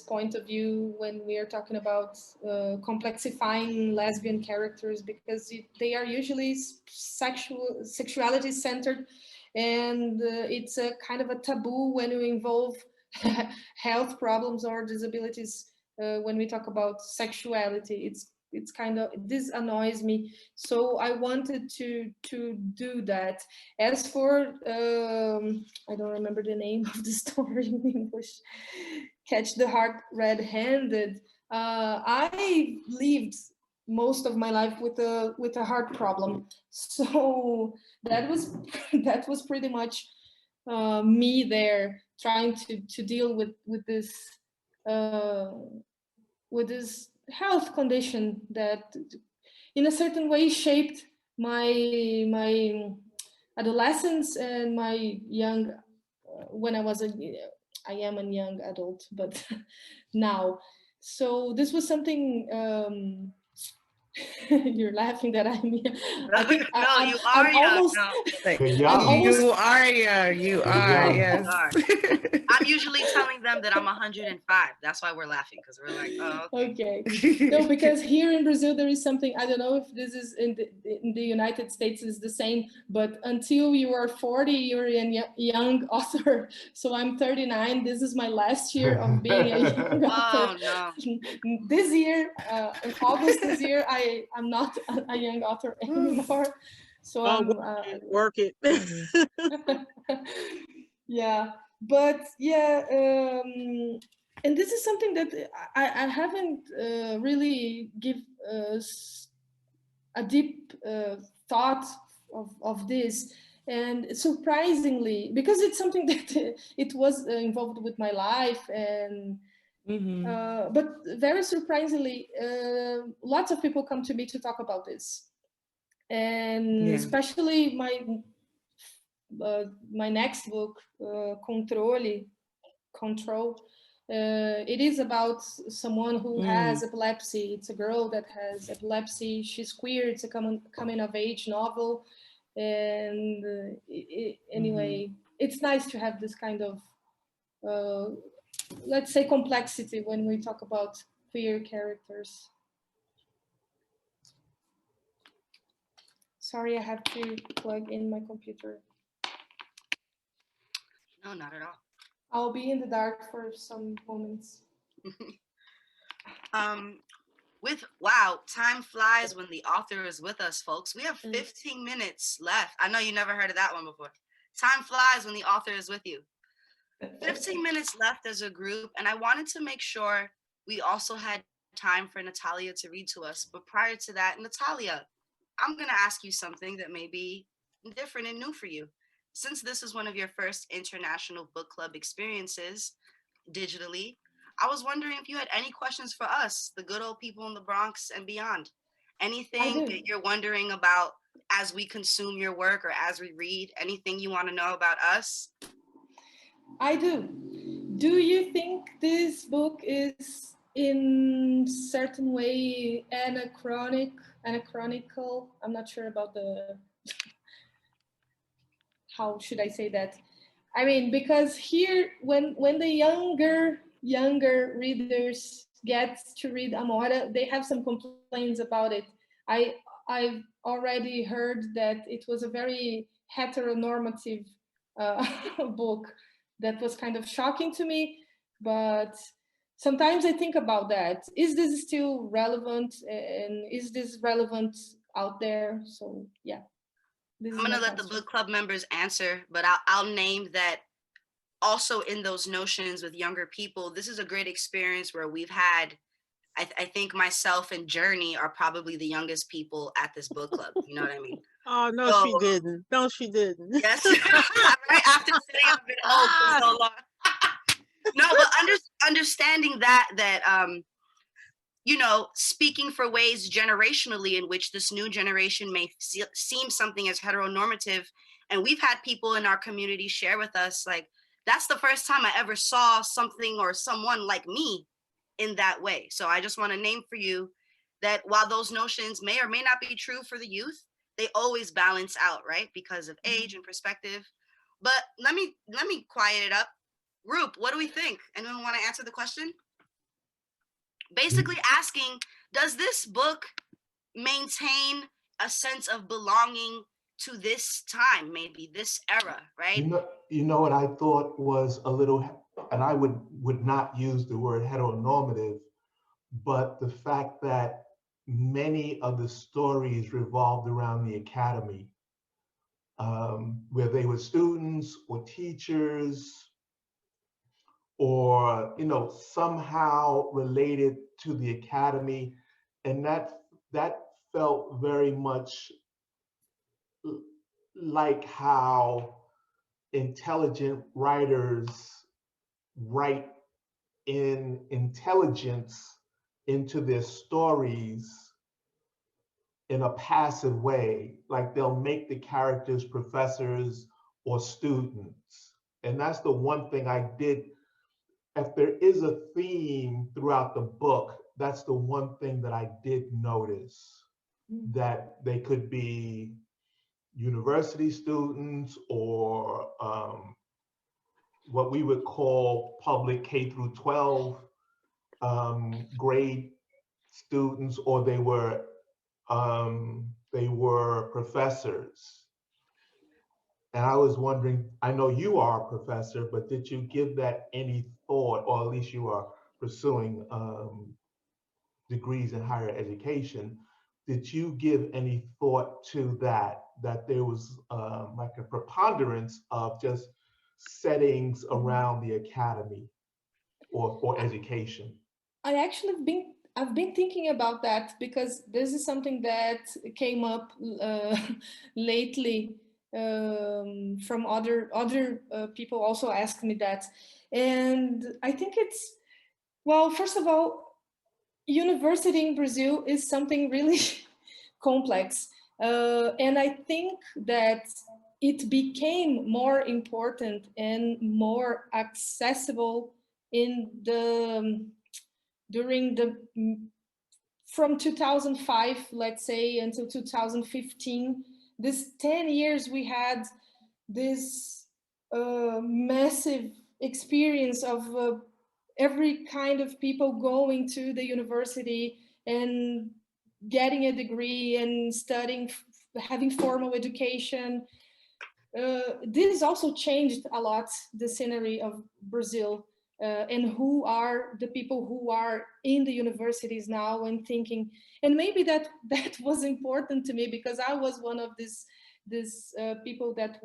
point of view when we are talking about complexifying lesbian characters, because they are usually sexuality centered, and it's a kind of a taboo when you involve health problems or disabilities. When we talk about sexuality, it's kind of, this annoys me. So I wanted to do that. As for I don't remember the name of the story in English, Catch the Heart Red-Handed. I lived most of my life with a heart problem, so that was pretty much me there, trying to deal with this health condition that in a certain way shaped my adolescence and my young when I am a young adult, but now. So this was something. You're laughing that I think No, you are I'm young. almost. No, Like, You're I'm young. almost. you are, yeah, you You're are, young. yes. you are. I'm usually telling them that I'm 105. That's why we're laughing, because we're like, oh, okay. Okay. No, because here in Brazil there is something, I don't know if this is in the United States is the same, but until you are 40, you're a young author. So I'm 39. This is my last year of being a young author. Oh no. This year, in August this year, I'm not a young author anymore. So Oh, I'm work it. yeah, but yeah, and this is something that I haven't really give a deep thought of this. And surprisingly, because it's something that it was involved with my life, and Mhm. but very surprisingly, lots of people come to me to talk about this, and Yeah. especially my next book, Control. It is about someone who has epilepsy. It's a girl that has epilepsy. She's queer. It's a coming of age novel, and anyway, it's nice to have this kind of let's say complexity when we talk about queer characters. Sorry, I have to plug in my computer. No, not at all. I'll be in the dark for some moments. Wow, time flies when the author is with us, folks. We have 15 minutes left. I know you never heard of that one before. Time flies when the author is with you. 15 minutes left as a group, and I wanted to make sure we also had time for Natalia to read to us. But prior to that, Natalia, I'm going to ask you something that may be different and new for you. Since this is one of your first international book club experiences digitally, I was wondering if you had any questions for us, the good old people in the Bronx and beyond. Anything that you're wondering about as we consume your work or as we read, anything you want to know about us? I do. Do you think this book is in certain way anachronical? I'm not sure about the how should I say that? I mean, because here when the younger readers get to read Amora, they have some complaints about it. I've already heard that it was a very heteronormative book that was kind of shocking to me, but sometimes I think about that. Is this still relevant, and is this relevant out there? So yeah, this I'm is going my to let the question. book club members answer, but I'll name that also in those notions with younger people. This is a great experience where we've had, I think myself and Journey are probably the youngest people at this book club. You know what I mean? Oh, no, So, she didn't. No, she didn't. yes, right after saying I've been old for so long. No, but understanding that you know, speaking for ways generationally in which this new generation may seem something as heteronormative. And we've had people in our community share with us, like, that's the first time I ever saw something or someone like me in that way. So I just want to name for you that while those notions may or may not be true for the youth, they always balance out, right? Because of age and perspective. But let me quiet it up. Roop, what do we think? Anyone want to answer the question? Basically asking, does this book maintain a sense of belonging to this time, maybe this era, right? You know what I thought was a little, and I would not use the word heteronormative, but the fact that many of the stories revolved around the academy, where they were students or teachers, or somehow related to the academy, and that felt very much like how intelligent writers write in intelligence into their stories in a passive way, like they'll make the characters professors or students. And that's the one thing I did. If there is a theme throughout the book, that's the one thing that I did notice, that they could be university students or what we would call public K through 12 grade students, or they were professors. And I was wondering, I know you are a professor, but did you give that any thought, or at least you are pursuing degrees in higher education? Did you give any thought to that there was like a preponderance of just settings around the academy or education? I've been thinking about that, because this is something that came up lately, from other people also asked me that. And I think it's, well, first of all, university in Brazil is something really complex. And I think that it became more important and more accessible in the during the from 2005, let's say, until 2015. This 10 years we had this massive experience of every kind of people going to the university and getting a degree and studying, having formal education. This also changed a lot the scenery of Brazil, and who are the people who are in the universities now and thinking. And maybe that was important to me, because I was one of these people that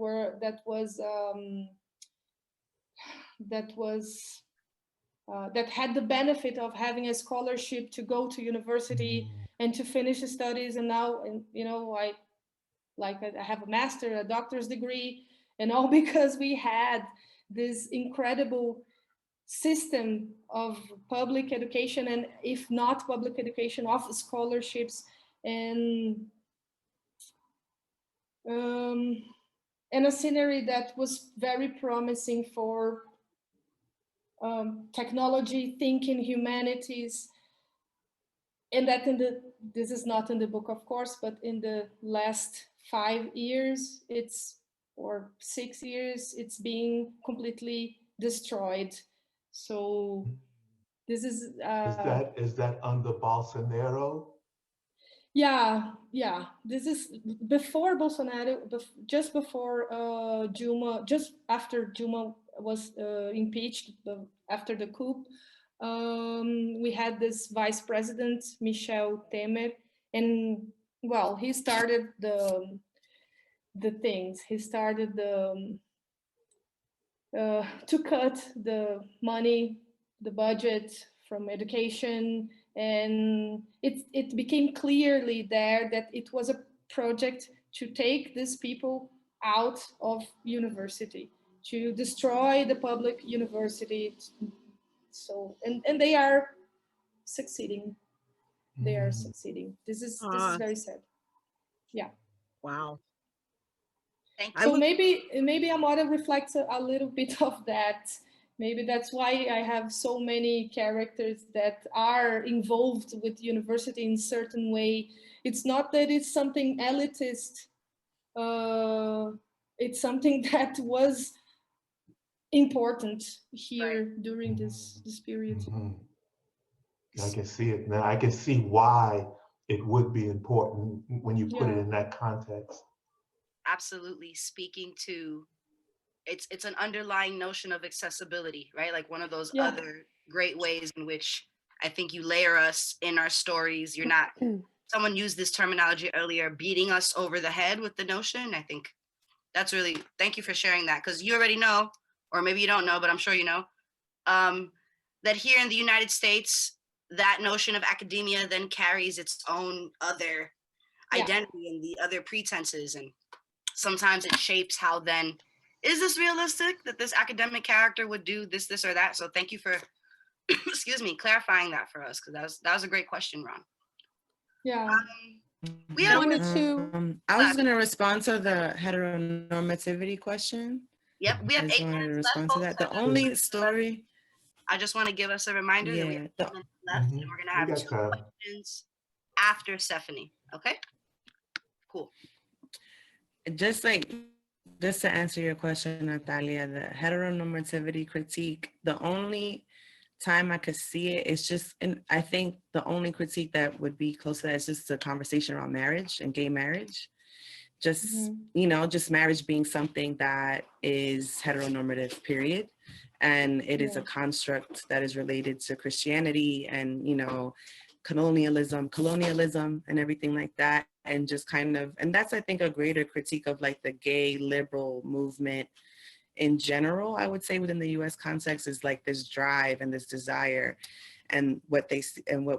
had the benefit of having a scholarship to go to university and to finish the studies. And now, I have a master, a doctor's degree, and all because we had this incredible system of public education, and if not public education, of scholarships, and a scenery that was very promising for technology, thinking, humanities. And that this is not in the book, of course, but in the last 5 years, or 6 years, it's being completely destroyed. So this is Is that under Bolsonaro? Yeah. This is before Bolsonaro, just before Dilma, just after Dilma was impeached, after the coup. We had this vice president, Michel Temer, and well, he started the things. He started to cut the money, the budget from education, and it became clearly there that it was a project to take these people out of university, to destroy the public university. So and they are succeeding. They are succeeding. This is very sad. Yeah. Wow. Thank So you. maybe Amora reflects a little bit of that. Maybe that's why I have so many characters that are involved with university in certain way. It's not that it's something elitist. It's something that was important here during this period. I can see it now. I can see why it would be important when you put it Yeah. in that context. Absolutely. Speaking to it's an underlying notion of accessibility, right? Like one of those Yeah. other great ways in which I think you layer us in our stories. You're not, someone used this terminology earlier, beating us over the head with the notion. I think that's really, thank you for sharing that, because you already know, or maybe you don't know, but I'm sure you know, that here in the United States, that notion of academia then carries its own other identity and the other pretenses. And sometimes it shapes how then, is this realistic that this academic character would do this, or that? So thank you for excuse me, clarifying that for us, because that was a great question, Ron. Yeah. We have wanted to. I was going to respond to the heteronormativity question. Yep, we have I just 8 wanted to minutes left. respond to Folks. that. The only story. I just want to give us a reminder that we have 8 Yeah. minutes left, and we're gonna have We got 2 time. questions after Stephanie. Okay, cool. Just to answer your question, Natalia, the heteronormativity critique, the only time I could see it is just, and I think the only critique that would be close to that is just the conversation around marriage and gay marriage. Just, you know, just marriage being something that is heteronormative, period. And it is a construct that is related to Christianity and, you know, colonialism and everything like that. And just kind of, and that's, I think, a greater critique of like the gay liberal movement in general, I would say, within the US context, is like this drive and this desire, and what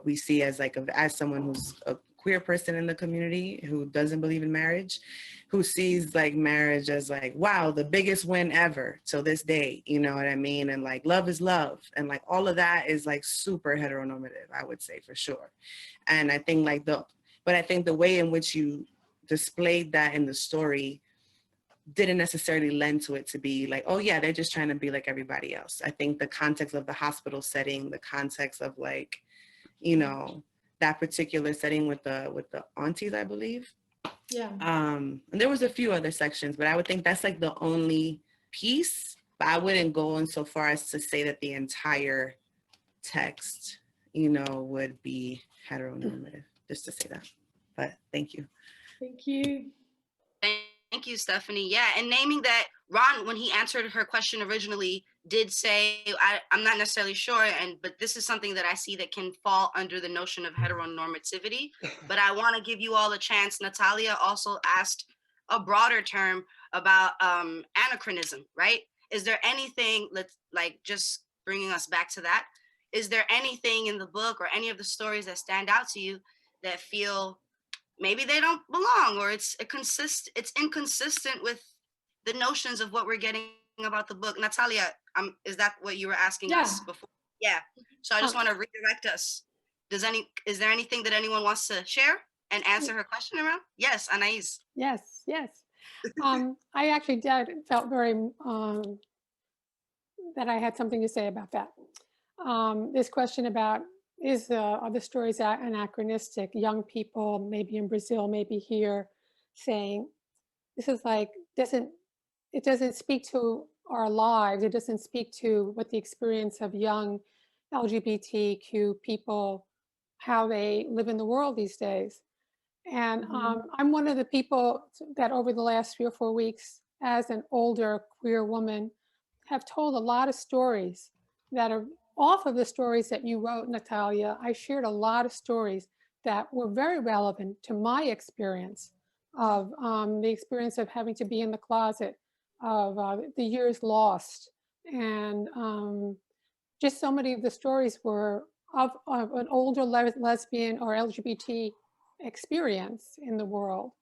we see as like as someone who's a queer person in the community who doesn't believe in marriage, who sees like marriage as like, wow, the biggest win ever till this day, you know what I mean? And like love is love, and like all of that is like super heteronormative, I would say, for sure. And I think like but I think the way in which you displayed that in the story didn't necessarily lend to it to be like, oh yeah, they're just trying to be like everybody else. I think the context of the hospital setting, the context of like, you know, that particular setting with the aunties, I believe. Yeah. And there was a few other sections, but I would think that's like the only piece. But I wouldn't go in so far as to say that the entire text, you know, would be heteronormative, just to say that. But thank you. Thank you. Thank you, Stephanie. Yeah, and naming that, Ron, when he answered her question originally, did say, I'm not necessarily sure, but this is something that I see that can fall under the notion of heteronormativity. But I want to give you all a chance. Natalia also asked a broader term about anachronism, right? Is there anything, just bringing us back to that, is there anything in the book or any of the stories that stand out to you that feel maybe they don't belong, or it's inconsistent with the notions of what we're getting about the book? Natalia, is that what you were asking us before? Yeah. So I just want to redirect us. Is there anything that anyone wants to share and answer her question around? Yes, Anais. Yes. I actually felt very that I had something to say about that. This question about are the stories anachronistic? Young people, maybe in Brazil, maybe here, saying this is like it doesn't speak to our lives. It doesn't speak to what the experience of young LGBTQ people, how they live in the world these days. And I'm one of the people that over the last 3 or 4 weeks, as an older queer woman, have told a lot of stories that are off of the stories that you wrote, Natalia. I shared a lot of stories that were very relevant to my experience of the experience of having to be in the closet, of the years lost. And just so many of the stories were of an older lesbian or LGBT experience in the world,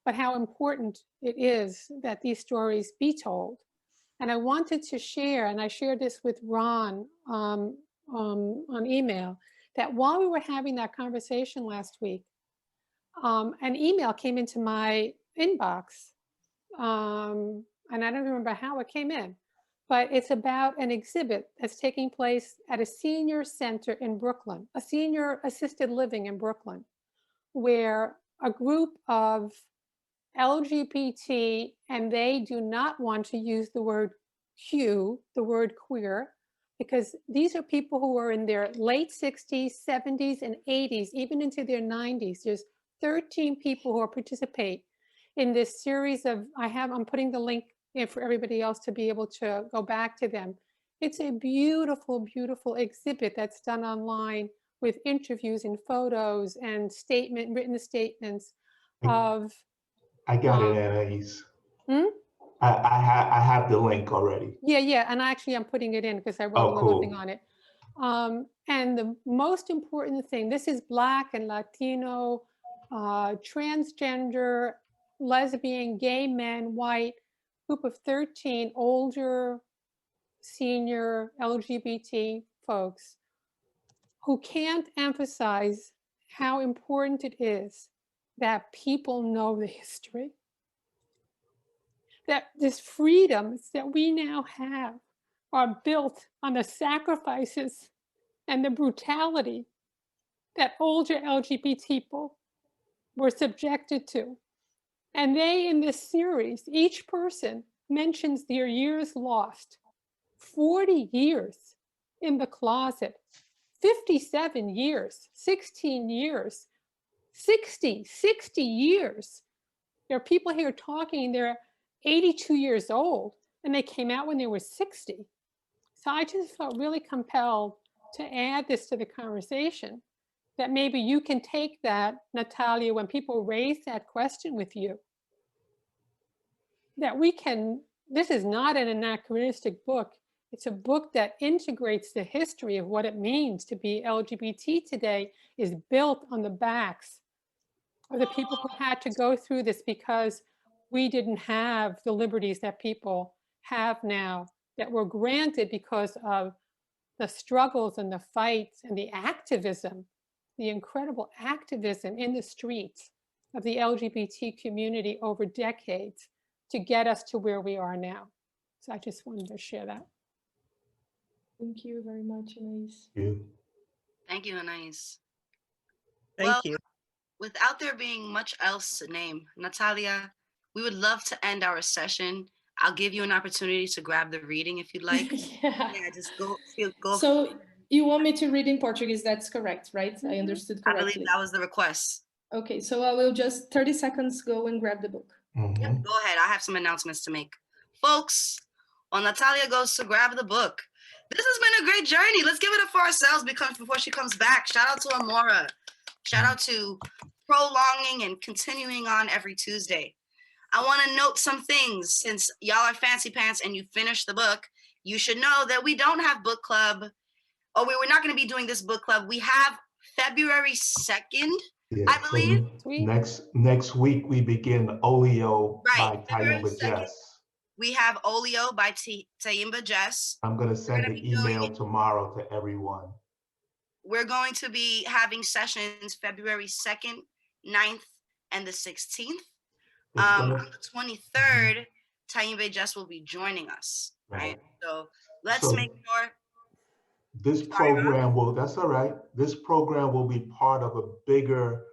but how important it is that these stories be told. And I wanted to share, and I shared this with Ron on email, that while we were having that conversation last week, an email came into my inbox, and I don't remember how it came in, but it's about an exhibit that's taking place at a senior center in Brooklyn, a senior assisted living in Brooklyn, where a group of LGBT, and they do not want to use the word Q, the word queer, because these are people who are in their late 60s, 70s, and 80s, even into their 90s. There's 13 people who participate in this series of, I'm putting the link in for everybody else to be able to go back to them. It's a beautiful, beautiful exhibit that's done online with interviews and photos and written statements of. I got it, Anais. I have the link already. Yeah, and actually I'm putting it in because I wrote a little thing on it. And the most important thing, this is Black and Latino, transgender, lesbian, gay men, white, group of 13 older, senior LGBT folks who can't emphasize how important it is that people know the history, that this freedoms that we now have are built on the sacrifices and the brutality that older LGBT people were subjected to. And they, in this series, each person mentions their years lost, 40 years in the closet, 57 years, 16 years, 60 years. There are people here talking, they're 82 years old, and they came out when they were 60. So I just felt really compelled to add this to the conversation, that maybe you can take that, Natalia, when people raise that question with you, that we can, this is not an anachronistic book. It's a book that integrates the history of what it means to be LGBT today, is built on the backs of the people who had to go through this because we didn't have the liberties that people have now, that were granted because of the struggles and the fights and the activism, the incredible activism in the streets of the LGBT community over decades to get us to where we are now. So I just wanted to share that. Thank you very much, Anais. Thank you, Anais. Thank you. Without there being much else to name, Natalia, we would love to end our session. I'll give you an opportunity to grab the reading if you'd like. Yeah. Just go. So you want me to read in Portuguese? That's correct, right? I understood I correctly. believe that was the request. Okay, so I will just 30 seconds go and grab the book. Yep, go ahead. I have some announcements to make. Folks, while Natalia goes to grab the book, this has been a great journey. Let's give it up for ourselves before she comes back. Shout out to Amora. Shout out to prolonging and continuing on every Tuesday. I want to note some things. Since y'all are fancy pants and you finished the book, you should know that we don't have book club, or we're not going to be doing this book club. We have February 2nd, I believe. So next week we begin Olio by Tayimba Jess. We have Olio by Tayimba Jess. I'm going to send an email tomorrow to everyone. We're going to be having sessions February 2nd, 9th, and the 16th. On the 23rd, Tayimba Jess will be joining us, right? So let's make sure. This program will, that's all right. This program will be part of a bigger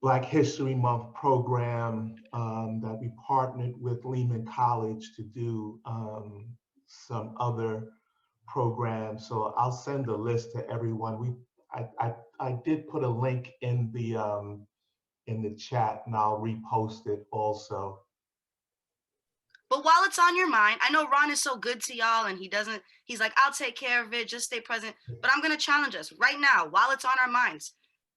Black History Month program that we partnered with Lehman College to do some other programs. So I'll send a list to everyone. I did put a link in the chat, and I'll repost it also. But while it's on your mind, I know Ron is so good to y'all, and he's like, I'll take care of it, just stay present. But I'm gonna challenge us right now, while it's on our minds.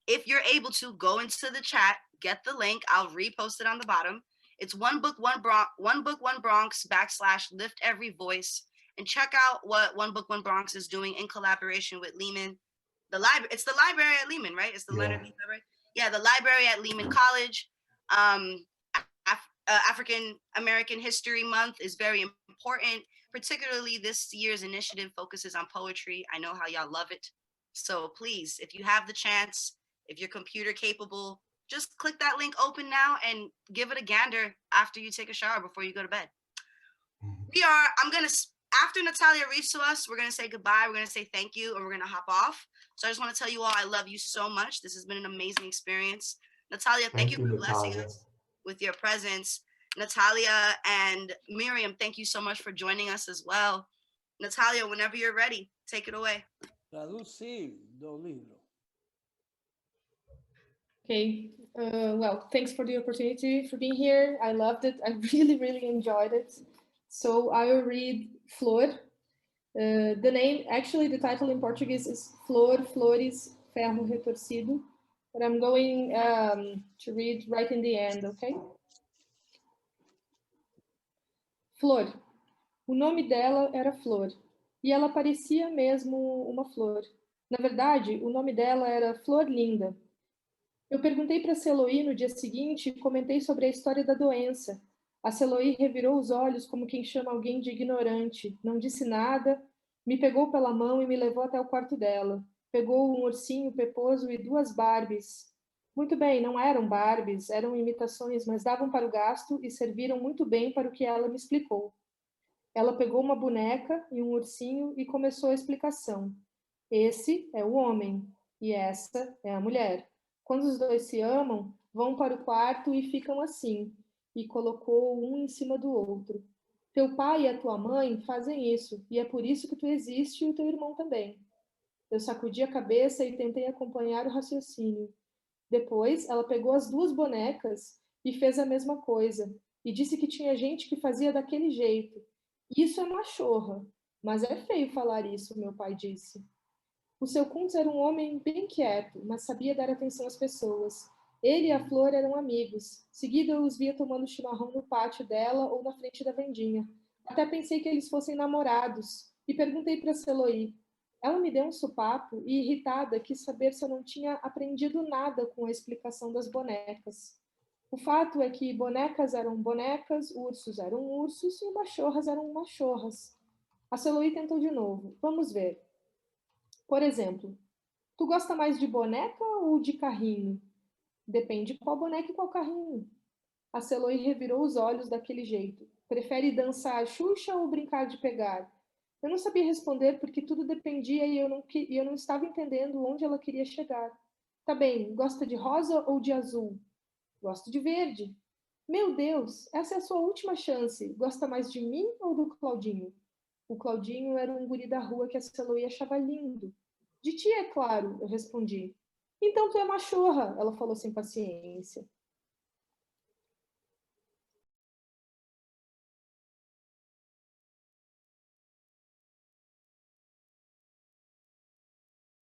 If you're able to go into the chat, get the link, I'll repost it on the bottom. It's One Book One Bronx / Lift Every Voice, and check out what One Book One Bronx is doing in collaboration with Lehman. The library, it's the library at Lehman, right? It's the Leonard Lee Library. Yeah, the library at Lehman College. African American History Month is very important. Particularly this year's initiative focuses on poetry. I know how y'all love it. So please, if you have the chance, if you're computer capable, just click that link open now and give it a gander after you take a shower before you go to bed. After Natalia reads to us, we're gonna say goodbye, we're gonna say thank you, and we're gonna hop off. So I just wanna tell you all, I love you so much. This has been an amazing experience. Natalia, thank you for blessing us with your presence. Natalia and Miriam, thank you so much for joining us as well. Natalia, whenever you're ready, take it away. Okay, well, thanks for the opportunity for being here. I loved it. I really, really enjoyed it. So I will read Flor. The name, actually the title in Portuguese is Flor, Flores, Ferro Retorcido, but I'm going to read right in the end, okay? Flor. O nome dela era Flor, e ela parecia mesmo uma flor. Na verdade, o nome dela era Flor Linda. Eu perguntei para a Celoí no dia seguinte e comentei sobre a história da doença. A Celoí revirou os olhos como quem chama alguém de ignorante, não disse nada, me pegou pela mão e me levou até o quarto dela. Pegou um ursinho peposo e 2 Barbies. Muito bem, não eram Barbies, eram imitações, mas davam para o gasto e serviram muito bem para o que ela me explicou. Ela pegou uma boneca e um ursinho e começou a explicação. Esse é o homem e essa é a mulher. Quando os dois se amam, vão para o quarto e ficam assim. E colocou um em cima do outro. Teu pai e a tua mãe fazem isso, e é por isso que tu existe e o teu irmão também. Eu sacudi a cabeça e tentei acompanhar o raciocínio. Depois, ela pegou as 2 bonecas e fez a mesma coisa, e disse que tinha gente que fazia daquele jeito. Isso é machorra, mas é feio falar isso, meu pai disse. O seu Kuntz era um homem bem quieto, mas sabia dar atenção às pessoas. Ele e a Flor eram amigos. Seguida eu os via tomando chimarrão no pátio dela ou na frente da vendinha. Até pensei que eles fossem namorados e perguntei para Celoí. Ela me deu um sopapo e, irritada, quis saber se eu não tinha aprendido nada com a explicação das bonecas. O fato é que bonecas eram bonecas, ursos eram ursos e machorras eram machorras. A Celoí tentou de novo. Vamos ver. Por exemplo, tu gosta mais de boneca ou de carrinho? Depende qual boneca e qual carrinho. A Celoí revirou os olhos daquele jeito. Prefere dançar Xuxa ou brincar de pegar? Eu não sabia responder porque tudo dependia e eu não estava entendendo onde ela queria chegar. Tá bem, gosta de rosa ou de azul? Gosto de verde. Meu Deus, essa é a sua última chance. Gosta mais de mim ou do Claudinho? O Claudinho era um guri da rua que a Celoí achava lindo. De ti, é claro, eu respondi. Então tu é machorra, ela falou sem paciência.